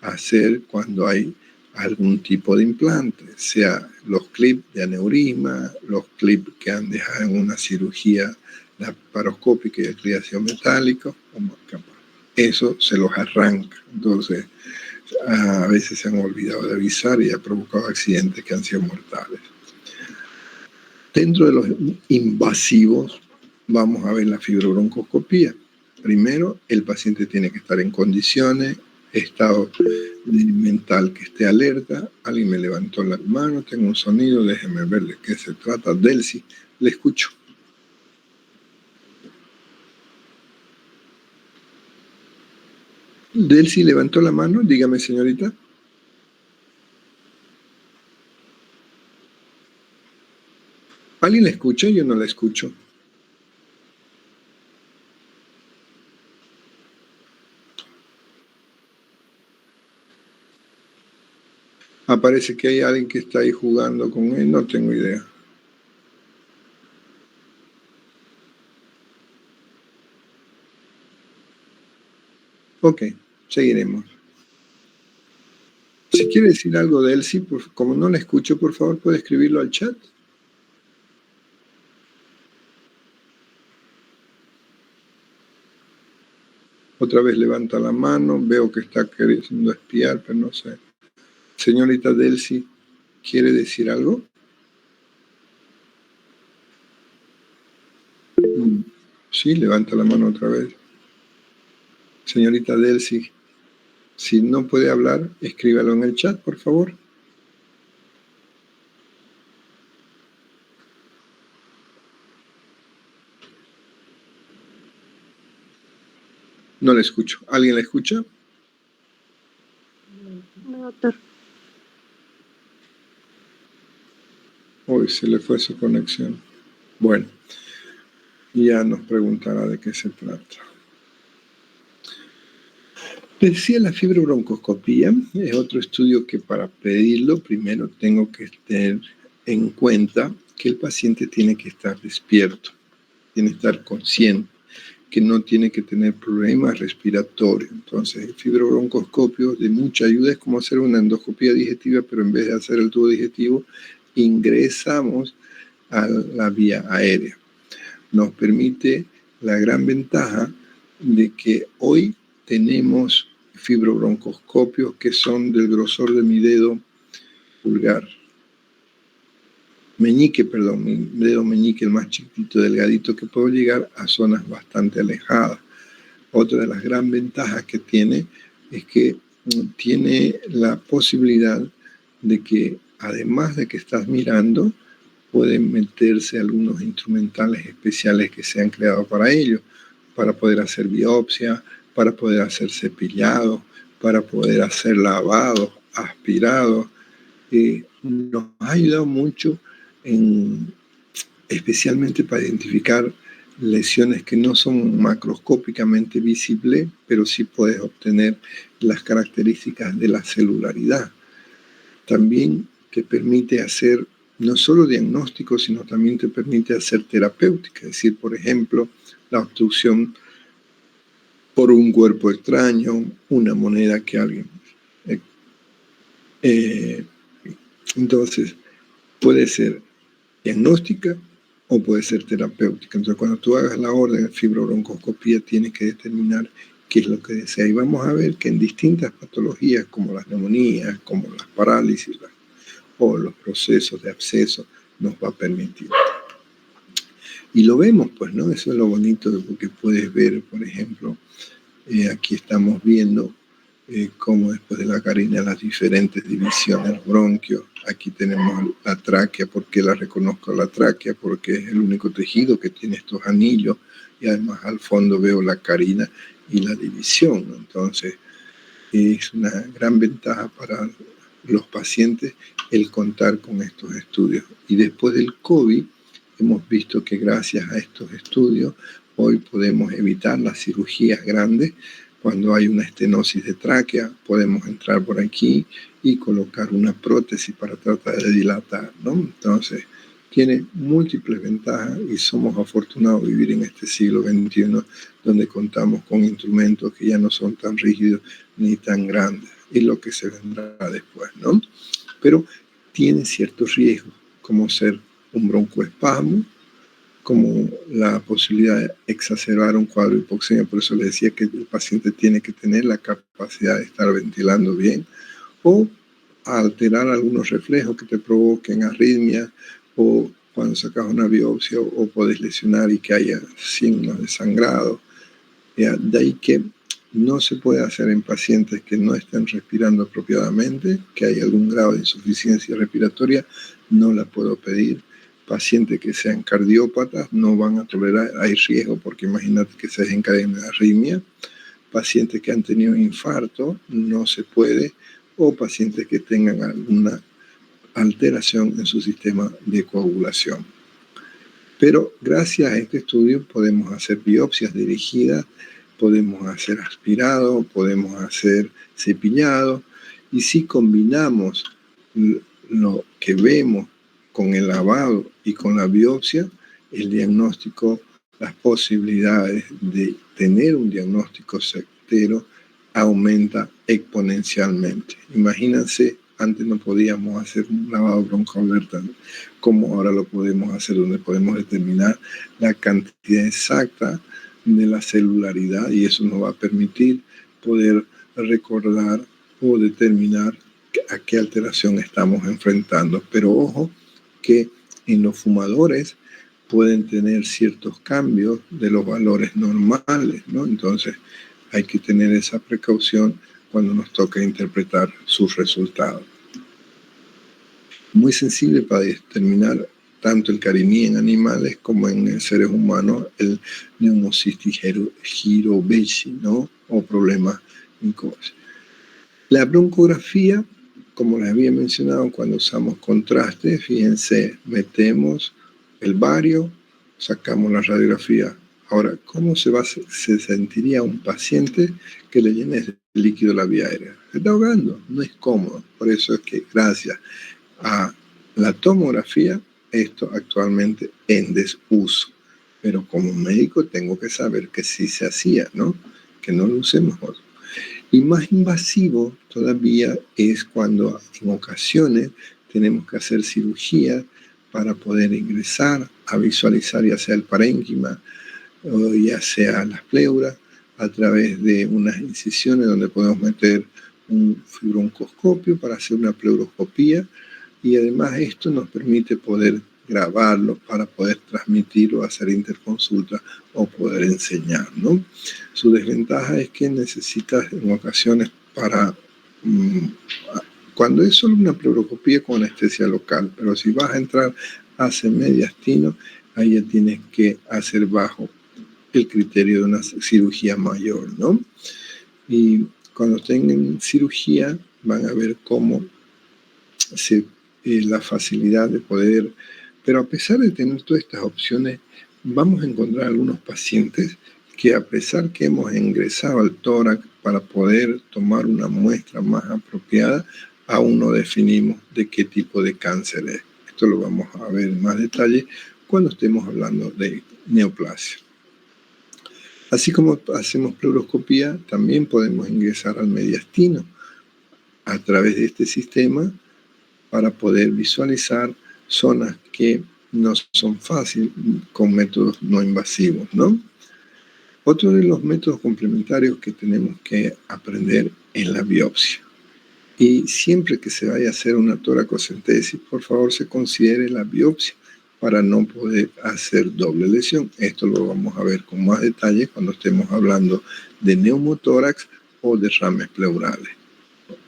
hacer cuando hay algún tipo de implante, sea los clips de aneurisma, los clips que han dejado en una cirugía laparoscópica y de clivación metálica, eso se los arranca. Entonces, a veces se han olvidado de avisar y ha provocado accidentes que han sido mortales. Dentro de los invasivos, vamos a ver la fibrobroncoscopía. Primero, el paciente tiene que estar en condiciones, estado mental que esté alerta. Alguien me levantó la mano, tengo un sonido, déjeme ver de qué se trata. Delcy, le escucho. Delcy levantó la mano, dígame, señorita. ¿Alguien la escucha? Yo no la escucho. Parece que hay alguien que está ahí jugando con él, no tengo idea. Ok, seguiremos. Si quiere decir algo de Elsie, como no la escucho, por favor, ¿puede escribirlo al chat? Otra vez levanta la mano, veo que está queriendo espiar, pero no sé. Señorita Delcy, ¿quiere decir algo? Sí, levanta la mano otra vez. Señorita Delcy, si no puede hablar, escríbalo en el chat, por favor. No la escucho. ¿Alguien la escucha? No, doctor. Uy, se le fue su conexión. Bueno, ya nos preguntará de qué se trata. Decía, la fibrobroncoscopía es otro estudio que para pedirlo primero tengo que tener en cuenta que el paciente tiene que estar despierto, tiene que estar consciente, que no tiene que tener problemas respiratorios. Entonces, el fibrobroncoscopio de mucha ayuda es como hacer una endoscopía digestiva, pero en vez de hacer el tubo digestivo, ingresamos a la vía aérea. Nos permite la gran ventaja de que hoy tenemos fibrobroncoscopios que son del grosor de mi dedo pulgar. mi dedo meñique, el más chiquitito, delgadito, que puedo llegar a zonas bastante alejadas. Otra de las gran ventajas que tiene es que tiene la posibilidad de que, además de que estás mirando, pueden meterse algunos instrumentales especiales que se han creado para ello, para poder hacer biopsia, para poder hacer cepillado, para poder hacer lavado, aspirado. Nos ha ayudado mucho especialmente para identificar lesiones que no son macroscópicamente visibles, pero sí puedes obtener las características de la celularidad. También te permite hacer no solo diagnóstico, sino también te permite hacer terapéutica, es decir, por ejemplo, la obstrucción por un cuerpo extraño, una moneda que alguien... entonces, puede ser diagnóstica o puede ser terapéutica. Entonces, cuando tú hagas la orden de fibrobroncoscopía, tienes que determinar qué es lo que desea. Y vamos a ver que en distintas patologías, como las neumonías, como las parálisis o los procesos de absceso, nos va a permitir. Y lo vemos, pues, ¿no? Eso es lo bonito de lo que puedes ver, por ejemplo, aquí estamos viendo cómo después de la carina las diferentes divisiones, bronquios. Aquí tenemos la tráquea. ¿Por qué la reconozco la tráquea? Porque es el único tejido que tiene estos anillos, y además al fondo veo la carina y la división. Entonces es una gran ventaja para los pacientes el contar con estos estudios. Y después del COVID hemos visto que gracias a estos estudios hoy podemos evitar las cirugías grandes. Cuando hay una estenosis de tráquea, podemos entrar por aquí y colocar una prótesis para tratar de dilatar, ¿no? Entonces, tiene múltiples ventajas y somos afortunados de vivir en este siglo XXI, donde contamos con instrumentos que ya no son tan rígidos ni tan grandes, y lo que se vendrá después, ¿no? Pero tiene ciertos riesgos, como ser un broncoespasmo, como la posibilidad de exacerbar un cuadro de hipoxemia. Por eso les decía que el paciente tiene que tener la capacidad de estar ventilando bien, o alterar algunos reflejos que te provoquen arritmia, o cuando sacas una biopsia o puedes lesionar y que haya signos de sangrado. De ahí que no se puede hacer en pacientes que no estén respirando apropiadamente, que hay algún grado de insuficiencia respiratoria, no la puedo pedir. Pacientes que sean cardiópatas no van a tolerar, hay riesgo porque imagínate que se desencadene arritmia. Pacientes que han tenido infarto no se puede, o pacientes que tengan alguna alteración en su sistema de coagulación. Pero gracias a este estudio podemos hacer biopsias dirigidas, podemos hacer aspirado, podemos hacer cepillado, y si combinamos lo que vemos con el lavado y con la biopsia, el diagnóstico, las posibilidades de tener un diagnóstico certero aumenta exponencialmente. Imagínense, antes no podíamos hacer un lavado broncoalveolar como ahora lo podemos hacer, donde podemos determinar la cantidad exacta de la celularidad, y eso nos va a permitir poder recordar o determinar a qué alteración estamos enfrentando. Pero ojo que en los fumadores pueden tener ciertos cambios de los valores normales, ¿no? Entonces hay que tener esa precaución cuando nos toca interpretar sus resultados. Muy sensible para determinar tanto el cariní en animales como en seres humanos, el Pneumocystis jirovecii, ¿no? O problemas incómodos. La broncografía, como les había mencionado, cuando usamos contraste, fíjense, metemos el bario, sacamos la radiografía. Ahora, ¿cómo se sentiría un paciente que le llene de líquido la vía aérea? Se está ahogando, no es cómodo. Por eso es que gracias a la tomografía, esto actualmente en desuso. Pero como médico tengo que saber que sí se hacía, ¿no? Que no lo usemos otro. Y más invasivo todavía es cuando en ocasiones tenemos que hacer cirugía para poder ingresar a visualizar ya sea el parénquima o ya sea las pleuras, a través de unas incisiones donde podemos meter un fibrooncoscopio para hacer una pleuroscopía, y además esto nos permite poder grabarlo para poder transmitir o hacer interconsulta o poder enseñar, ¿no? Su desventaja es que necesitas en ocasiones para cuando es solo una pleuroscopía con anestesia local, pero si vas a entrar a hacer mediastino, ahí ya tienes que hacer bajo el criterio de una cirugía mayor, ¿no? Y cuando tengan cirugía van a ver cómo la facilidad de poder, pero a pesar de tener todas estas opciones, vamos a encontrar algunos pacientes que a pesar que hemos ingresado al tórax para poder tomar una muestra más apropiada, aún no definimos de qué tipo de cáncer es. Esto lo vamos a ver en más detalle cuando estemos hablando de neoplasia. Así como hacemos pleuroscopía, también podemos ingresar al mediastino a través de este sistema para poder visualizar zonas que no son fáciles con métodos no invasivos, ¿no? Otro de los métodos complementarios que tenemos que aprender es la biopsia. Y siempre que se vaya a hacer una toracocentesis, por favor se considere la biopsia para no poder hacer doble lesión. Esto lo vamos a ver con más detalle cuando estemos hablando de neumotórax o derrames pleurales,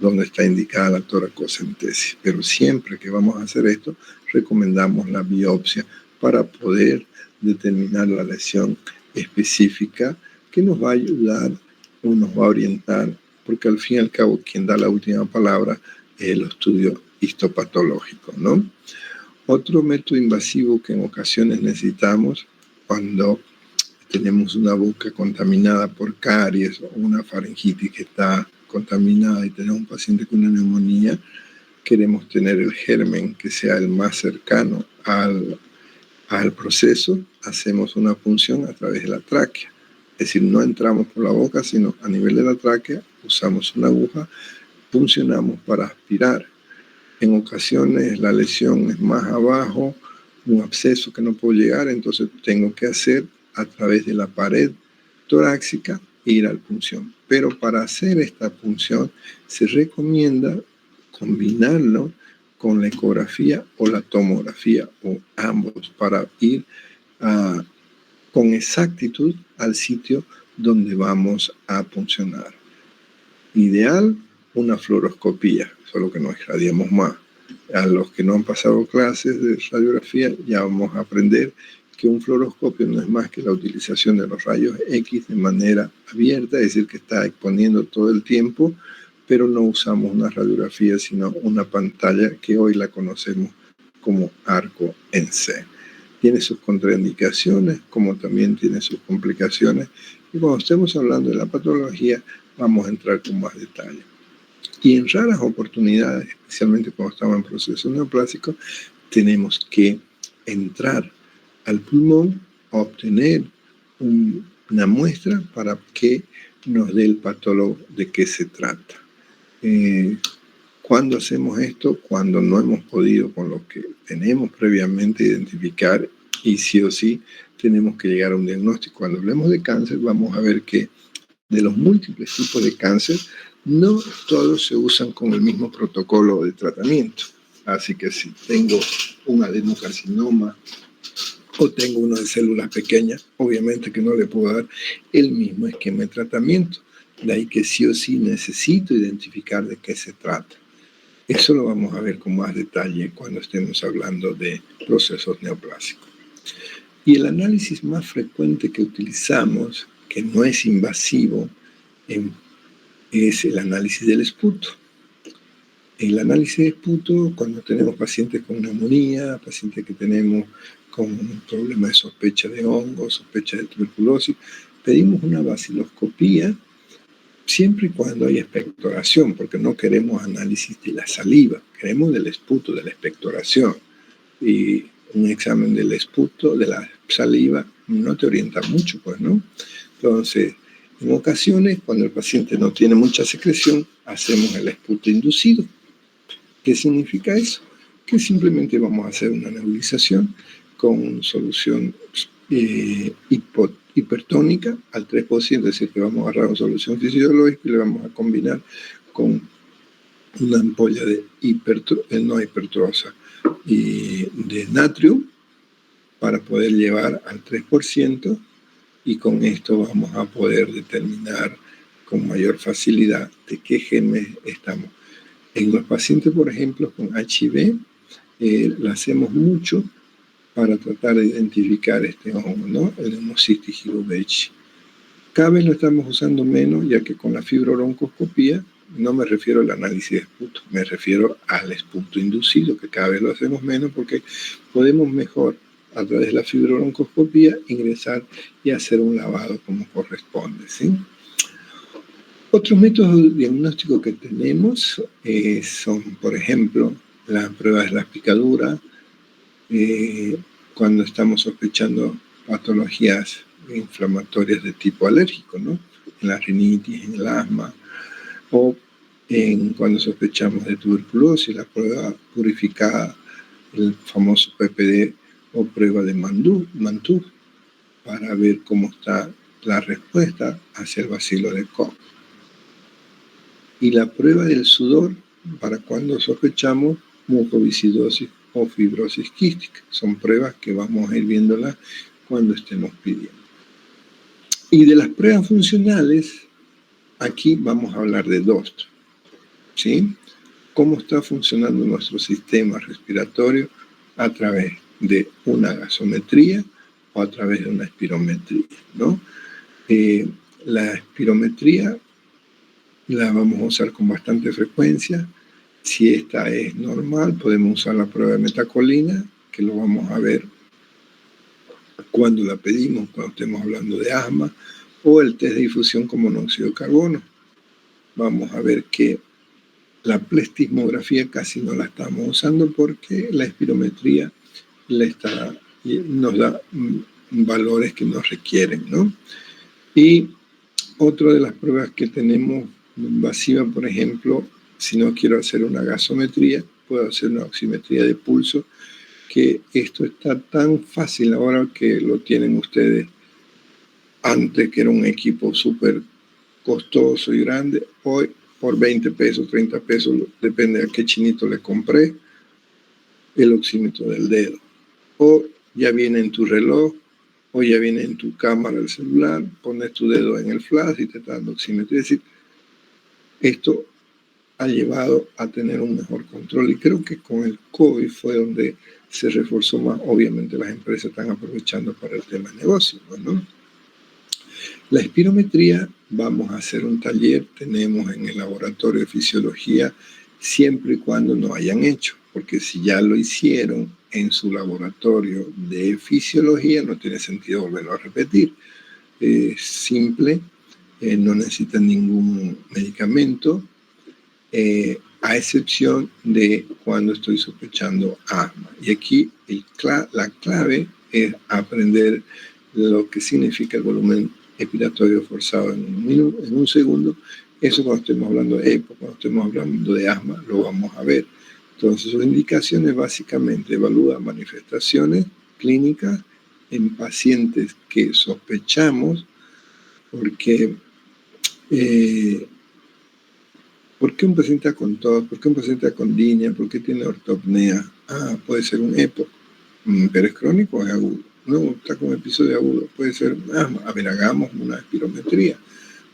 donde está indicada la toracocentesis. Pero siempre que vamos a hacer esto, recomendamos la biopsia para poder determinar la lesión específica que nos va a ayudar o nos va a orientar, porque al fin y al cabo quien da la última palabra es el estudio histopatológico, ¿no? Otro método invasivo que en ocasiones necesitamos cuando tenemos una boca contaminada por caries o una faringitis que está contaminada y tenemos un paciente con una neumonía, queremos tener el germen que sea el más cercano al proceso, hacemos una punción a través de la tráquea. Es decir, no entramos por la boca, sino a nivel de la tráquea, usamos una aguja, puncionamos para aspirar. En ocasiones la lesión es más abajo, un absceso que no puedo llegar, entonces tengo que hacer a través de la pared torácica ir a la punción. Pero para hacer esta punción se recomienda combinarlo con la ecografía o la tomografía o ambos para ir con exactitud al sitio donde vamos a puncionar. Ideal, una fluoroscopía, solo que no irradiamos más. A los que no han pasado clases de radiografía ya vamos a aprender que un fluoroscopio no es más que la utilización de los rayos X de manera abierta, es decir, que está exponiendo todo el tiempo, pero no usamos una radiografía, sino una pantalla que hoy la conocemos como arco en C. Tiene sus contraindicaciones, como también tiene sus complicaciones, y cuando estemos hablando de la patología, vamos a entrar con más detalle. Y en raras oportunidades, especialmente cuando estamos en proceso neoplásico, tenemos que entrar al pulmón a obtener una muestra para que nos dé el patólogo de qué se trata. ¿Cuándo hacemos esto? Cuando no hemos podido con lo que tenemos previamente identificar y sí o sí tenemos que llegar a un diagnóstico. Cuando hablemos de cáncer vamos a ver que de los múltiples tipos de cáncer no todos se usan con el mismo protocolo de tratamiento. Así que si tengo un adenocarcinoma o tengo uno de células pequeñas, obviamente que no le puedo dar el mismo esquema de tratamiento. De ahí que sí o sí necesito identificar de qué se trata. Eso lo vamos a ver con más detalle cuando estemos hablando de procesos neoplásicos. Y el análisis más frecuente que utilizamos, que no es invasivo, es el análisis del esputo. El análisis del esputo, cuando tenemos pacientes con neumonía, pacientes que tenemos con un problema de sospecha de hongo, sospecha de tuberculosis, pedimos una baciloscopía siempre y cuando hay expectoración, porque no queremos análisis de la saliva, queremos del esputo, de la expectoración. Y un examen del esputo, de la saliva, no te orienta mucho, pues, ¿no? Entonces, en ocasiones, cuando el paciente no tiene mucha secreción, hacemos el esputo inducido. ¿Qué significa eso? Que simplemente vamos a hacer una nebulización con solución hipertónica al 3%, es decir, que vamos a agarrar una solución fisiológica y le vamos a combinar con una ampolla de no hipertrosa y de natrio para poder llevar al 3%, y con esto vamos a poder determinar con mayor facilidad de qué genes estamos. En los pacientes, por ejemplo, con HIV, lo hacemos mucho para tratar de identificar este hongo, ¿no? El Pneumocystis jirovecii. Cada vez lo estamos usando menos, ya que con la fibrobroncoscopía, no me refiero al análisis de esputo, me refiero al esputo inducido, que cada vez lo hacemos menos porque podemos mejor, a través de la fibrobroncoscopía, ingresar y hacer un lavado como corresponde, ¿sí? Otros métodos de diagnóstico que tenemos son, por ejemplo, las pruebas de las picaduras, cuando estamos sospechando patologías inflamatorias de tipo alérgico, ¿no? En la rinitis, en el asma, o cuando sospechamos de tuberculosis, la prueba purificada, el famoso PPD o prueba de Mantoux, para ver cómo está la respuesta hacia el bacilo de Koch. Y la prueba del sudor, para cuando sospechamos mucoviscidosis o fibrosis quística. Son pruebas que vamos a ir viéndolas cuando estemos pidiendo. Y de las pruebas funcionales, aquí vamos a hablar de dos, ¿sí? Cómo está funcionando nuestro sistema respiratorio a través de una gasometría o a través de una espirometría, ¿no? La espirometría la vamos a usar con bastante frecuencia. Si esta es normal, podemos usar la prueba de metacolina, que lo vamos a ver cuando la pedimos, cuando estemos hablando de asma, o el test de difusión con monóxido de carbono. Vamos a ver que la plestismografía casi no la estamos usando porque la espirometría nos da valores que nos requieren, ¿no? Y otra de las pruebas que tenemos invasiva, por ejemplo, si no quiero hacer una gasometría, puedo hacer una oximetría de pulso, que esto está tan fácil ahora que lo tienen ustedes. Antes, que era un equipo súper costoso y grande, hoy por 20 pesos, 30 pesos, depende a qué chinito le compré, el oxímetro del dedo. O ya viene en tu reloj, o ya viene en tu cámara del celular, pones tu dedo en el flash y te está dando oxímetro. Es decir, esto ha llevado a tener un mejor control, y creo que con el COVID fue donde se reforzó más. Obviamente las empresas están aprovechando para el tema de negocio, ¿no? La espirometría, vamos a hacer un taller, tenemos en el laboratorio de fisiología, siempre y cuando no hayan hecho, porque si ya lo hicieron en su laboratorio de fisiología, no tiene sentido volverlo a repetir. Simple, no necesitan ningún medicamento, a excepción de cuando estoy sospechando asma. Y aquí la clave es aprender lo que significa el volumen expiratorio forzado en un segundo. Eso cuando estemos hablando de EPO, cuando estemos hablando de asma, lo vamos a ver. Entonces, sus indicaciones básicamente evalúan manifestaciones clínicas en pacientes que sospechamos, porque ¿por qué un paciente con tos? ¿Por qué un paciente con dinia? ¿Por qué tiene ortopnea? Puede ser un EPOC, pero es crónico o es agudo. No, está con episodio agudo, puede ser asma. A ver, hagamos una espirometría.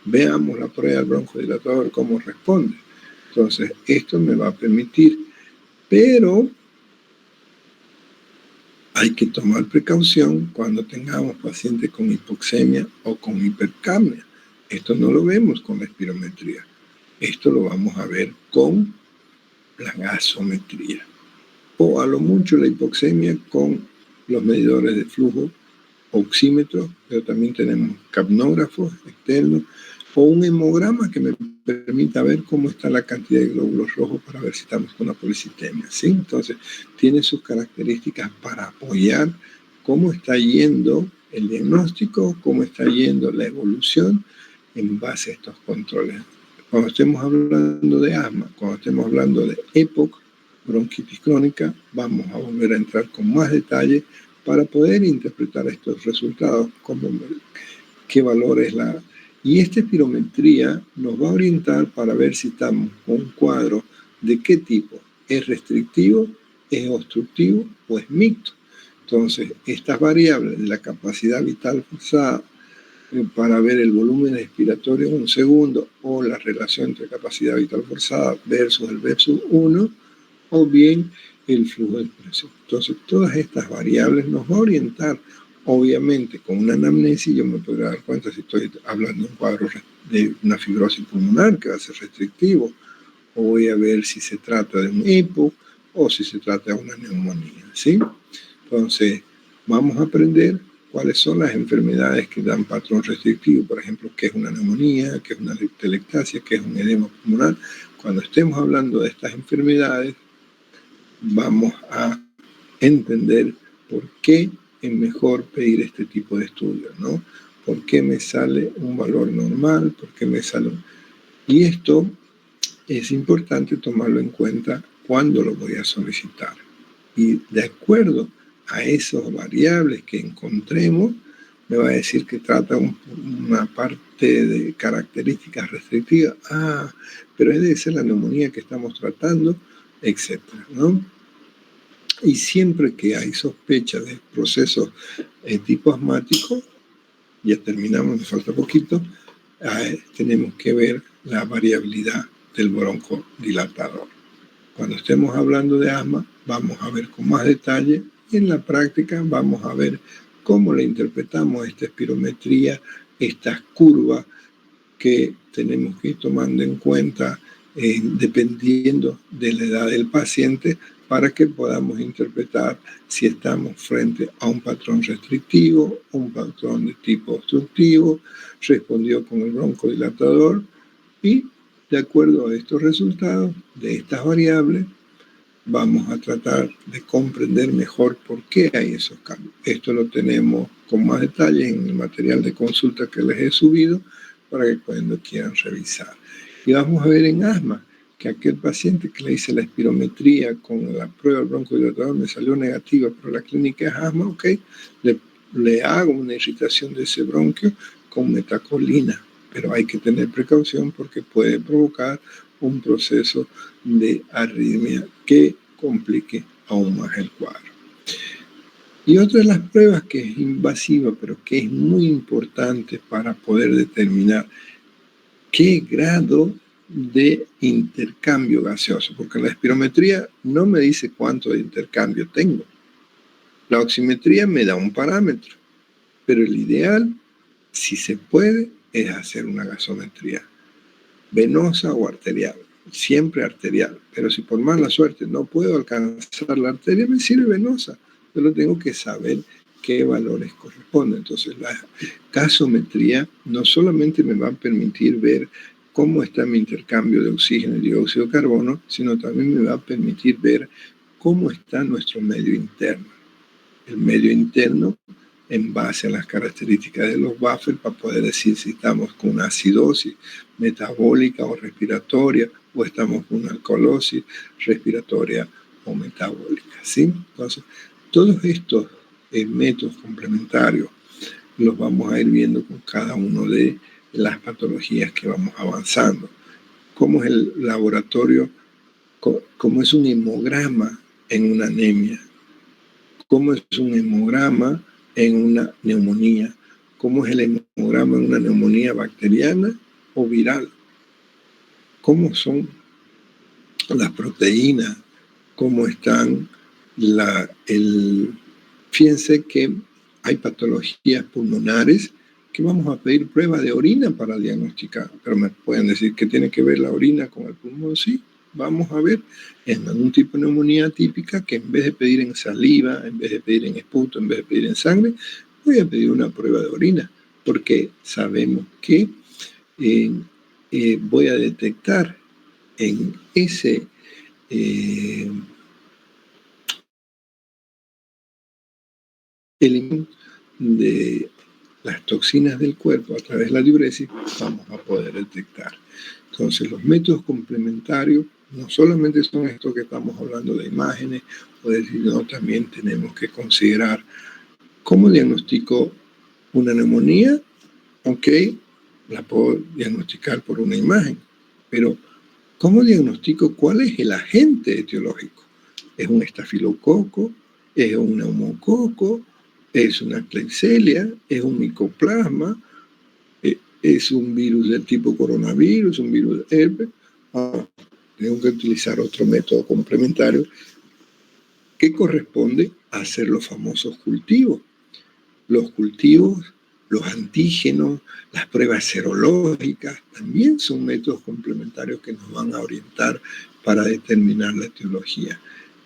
Veamos la prueba del broncodilatador, cómo responde. Entonces, esto me va a permitir, pero hay que tomar precaución cuando tengamos pacientes con hipoxemia o con hipercapnia. Esto no lo vemos con la espirometría. Esto lo vamos a ver con la gasometría. O a lo mucho la hipoxemia con los medidores de flujo, oxímetros, pero también tenemos capnógrafos externos, o un hemograma que me permita ver cómo está la cantidad de glóbulos rojos para ver si estamos con una policitemia, ¿sí? Entonces, tiene sus características para apoyar cómo está yendo el diagnóstico, cómo está yendo la evolución en base a estos controles. Cuando estemos hablando de asma, cuando estemos hablando de EPOC, bronquitis crónica, vamos a volver a entrar con más detalle para poder interpretar estos resultados, como qué valor es y esta espirometría nos va a orientar para ver si estamos con un cuadro ¿De qué tipo? ¿Es restrictivo, es obstructivo o es mixto? Entonces, estas variables de la capacidad vital forzada para ver el volumen expiratorio en un segundo o la relación entre capacidad vital forzada versus el V1 o bien el flujo de expresión. Entonces, todas estas variables nos va a orientar. Obviamente, con una anamnesis yo me podré dar cuenta si estoy hablando de un cuadro de una fibrosis pulmonar que va a ser restrictivo, o voy a ver si se trata de un EPO o si se trata de una neumonía, ¿sí? Entonces, vamos a aprender cuáles son las enfermedades que dan patrón restrictivo, por ejemplo, qué es una neumonía, qué es una telectasia, qué es un edema pulmonar. Cuando estemos hablando de estas enfermedades, vamos a entender por qué es mejor pedir este tipo de estudios, ¿no? ¿Por qué me sale un valor normal? ¿Por qué me sale un... Y esto es importante tomarlo en cuenta cuando lo voy a solicitar. Y de acuerdo a esas variables que encontremos, me va a decir que trata una parte de características restrictivas. Pero debe ser la neumonía que estamos tratando, etcétera, ¿no? Y siempre que hay sospecha de procesos tipo asmático, ya terminamos, me falta poquito, tenemos que ver la variabilidad del broncodilatador. Cuando estemos hablando de asma, vamos a ver con más detalle y en la práctica vamos a ver cómo le interpretamos esta espirometría, estas curvas que tenemos que ir tomando en cuenta dependiendo de la edad del paciente para que podamos interpretar si estamos frente a un patrón restrictivo, un patrón de tipo obstructivo, respondió con el broncodilatador y de acuerdo a estos resultados de estas variables vamos a tratar de comprender mejor por qué hay esos cambios. Esto lo tenemos con más detalle en el material de consulta que les he subido para que cuando quieran revisar. Y vamos a ver en asma que aquel paciente que le hice la espirometría con la prueba del broncodilatador me salió negativa, pero la clínica es asma, ok, le hago una irritación de ese bronquio con metacolina, pero hay que tener precaución porque puede provocar un proceso de arritmia que complique aún más el cuadro. Y otra de las pruebas que es invasiva, pero que es muy importante para poder determinar qué grado de intercambio gaseoso, porque la espirometría no me dice cuánto de intercambio tengo. La oximetría me da un parámetro, pero el ideal, si se puede, es hacer una gasometría venosa o arterial, siempre arterial, pero si por mala suerte no puedo alcanzar la arteria, me sirve venosa, pero tengo que saber qué valores corresponden. Entonces la gasometría no solamente me va a permitir ver cómo está mi intercambio de oxígeno y dióxido de carbono, sino también me va a permitir ver cómo está nuestro medio interno. El medio interno en base a las características de los buffers para poder decir si estamos con una acidosis metabólica o respiratoria o estamos con una alcalosis respiratoria o metabólica, ¿sí? Entonces, todos estos métodos complementarios los vamos a ir viendo con cada uno de las patologías que vamos avanzando. ¿Cómo es el laboratorio? ¿Cómo es un hemograma en una anemia? ¿Cómo es un hemograma en una neumonía? ¿Cómo es el hemograma en una neumonía bacteriana o viral? ¿Cómo son las proteínas? ¿Cómo están Fíjense que hay patologías pulmonares que vamos a pedir prueba de orina para diagnosticar, pero me pueden decir que tiene que ver la orina con el pulmón. Sí, vamos a ver en algún tipo de neumonía típica que en vez de pedir en saliva, en vez de pedir en esputo, en vez de pedir en sangre, voy a pedir una prueba de orina, porque sabemos que voy a detectar en ese elemento de las toxinas del cuerpo a través de la diuresis, vamos a poder detectar. Entonces, los métodos complementarios no solamente son estos que estamos hablando de imágenes, sino también tenemos que considerar cómo diagnostico una neumonía. Ok, la puedo diagnosticar por una imagen, pero ¿Cómo diagnostico cuál es el agente etiológico? ¿Es un estafilococo? ¿Es un neumococo? ¿Es una Klebsiella? ¿Es un micoplasma? ¿Es un virus del tipo coronavirus? ¿Un virus de herpes? Tengo que utilizar otro método complementario que corresponde a hacer los famosos cultivos. Los cultivos, los antígenos, las pruebas serológicas, también son métodos complementarios que nos van a orientar para determinar la etiología.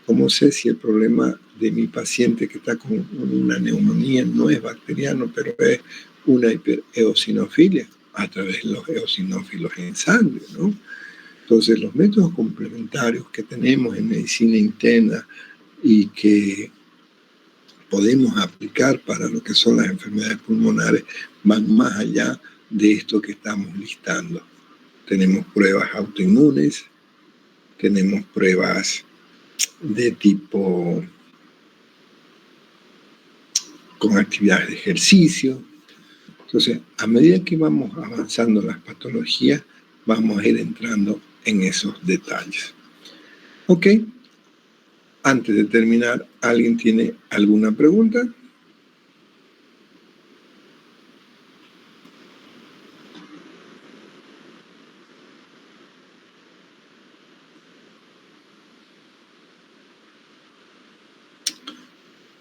¿Cómo sé si el problema de mi paciente que está con una neumonía no es bacteriano, pero es una hipereosinofilia? A través de los eosinófilos en sangre, ¿no? Entonces, los métodos complementarios que tenemos en medicina interna y que podemos aplicar para lo que son las enfermedades pulmonares van más allá de esto que estamos listando. Tenemos pruebas autoinmunes, tenemos pruebas de tipo con actividades de ejercicio. Entonces, a medida que vamos avanzando las patologías, vamos a ir entrando en esos detalles. ¿Ok? Antes de terminar, ¿alguien tiene alguna pregunta?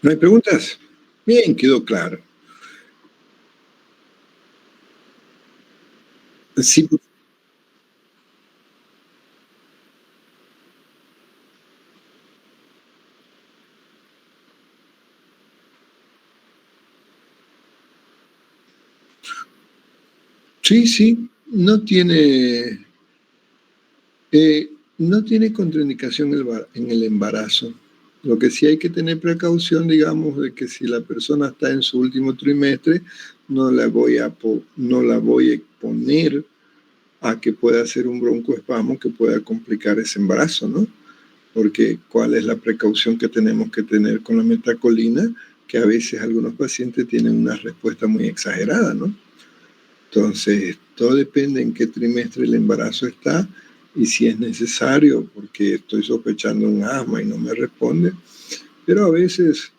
¿No hay preguntas? Bien, quedó claro. Sí. Sí, no tiene contraindicación en el embarazo. Lo que sí hay que tener precaución, digamos, de que si la persona está en su último trimestre, no la voy a exponer a que pueda hacer un broncoespasmo que pueda complicar ese embarazo, ¿no? Porque ¿cuál es la precaución que tenemos que tener con la metacolina? Que a veces algunos pacientes tienen una respuesta muy exagerada, ¿no? Entonces, todo depende en qué trimestre el embarazo está y si es necesario, porque estoy sospechando un asma y no me responde. Pero a veces,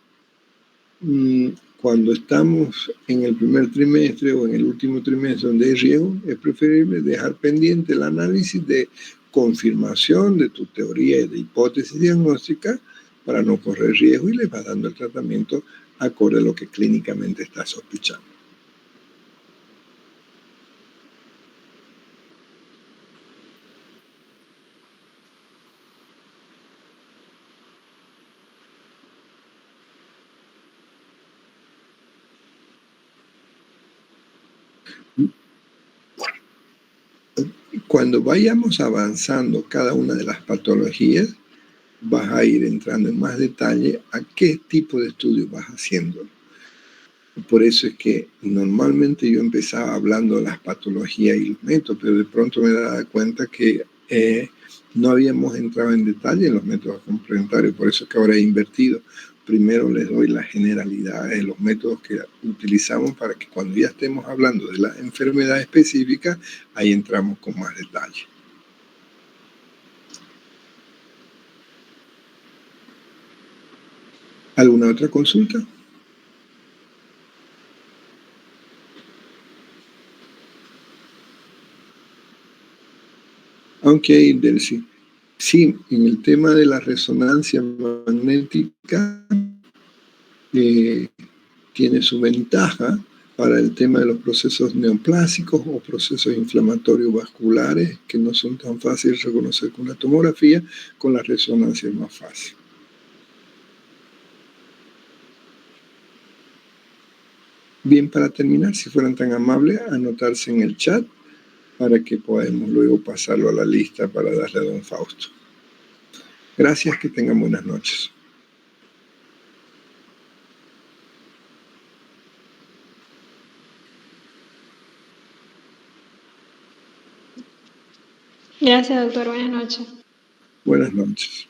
cuando estamos en el primer trimestre o en el último trimestre donde hay riesgo, es preferible dejar pendiente el análisis de confirmación de tu teoría y de hipótesis diagnóstica para no correr riesgo y le vas dando el tratamiento acorde a lo que clínicamente estás sospechando. Cuando vayamos avanzando cada una de las patologías, vas a ir entrando en más detalle a qué tipo de estudio vas haciendo. Por eso es que normalmente yo empezaba hablando de las patologías y los métodos, pero de pronto me daba cuenta que no habíamos entrado en detalle en los métodos complementarios, por eso es que ahora he invertido. Primero les doy la generalidad de los métodos que utilizamos para que cuando ya estemos hablando de la enfermedad específica, ahí entramos con más detalle. ¿Alguna otra consulta? Ok, Delcy. Sí, en el tema de la resonancia magnética tiene su ventaja para el tema de los procesos neoplásicos o procesos inflamatorios vasculares que no son tan fáciles de reconocer con la tomografía, con la resonancia es más fácil. Bien, para terminar, si fueran tan amables, anotarse en el chat para que podamos luego pasarlo a la lista para darle a don Fausto. Gracias, que tengan buenas noches. Gracias, doctor. Buenas noches. Buenas noches.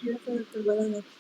Gracias, doctor. Buenas noches.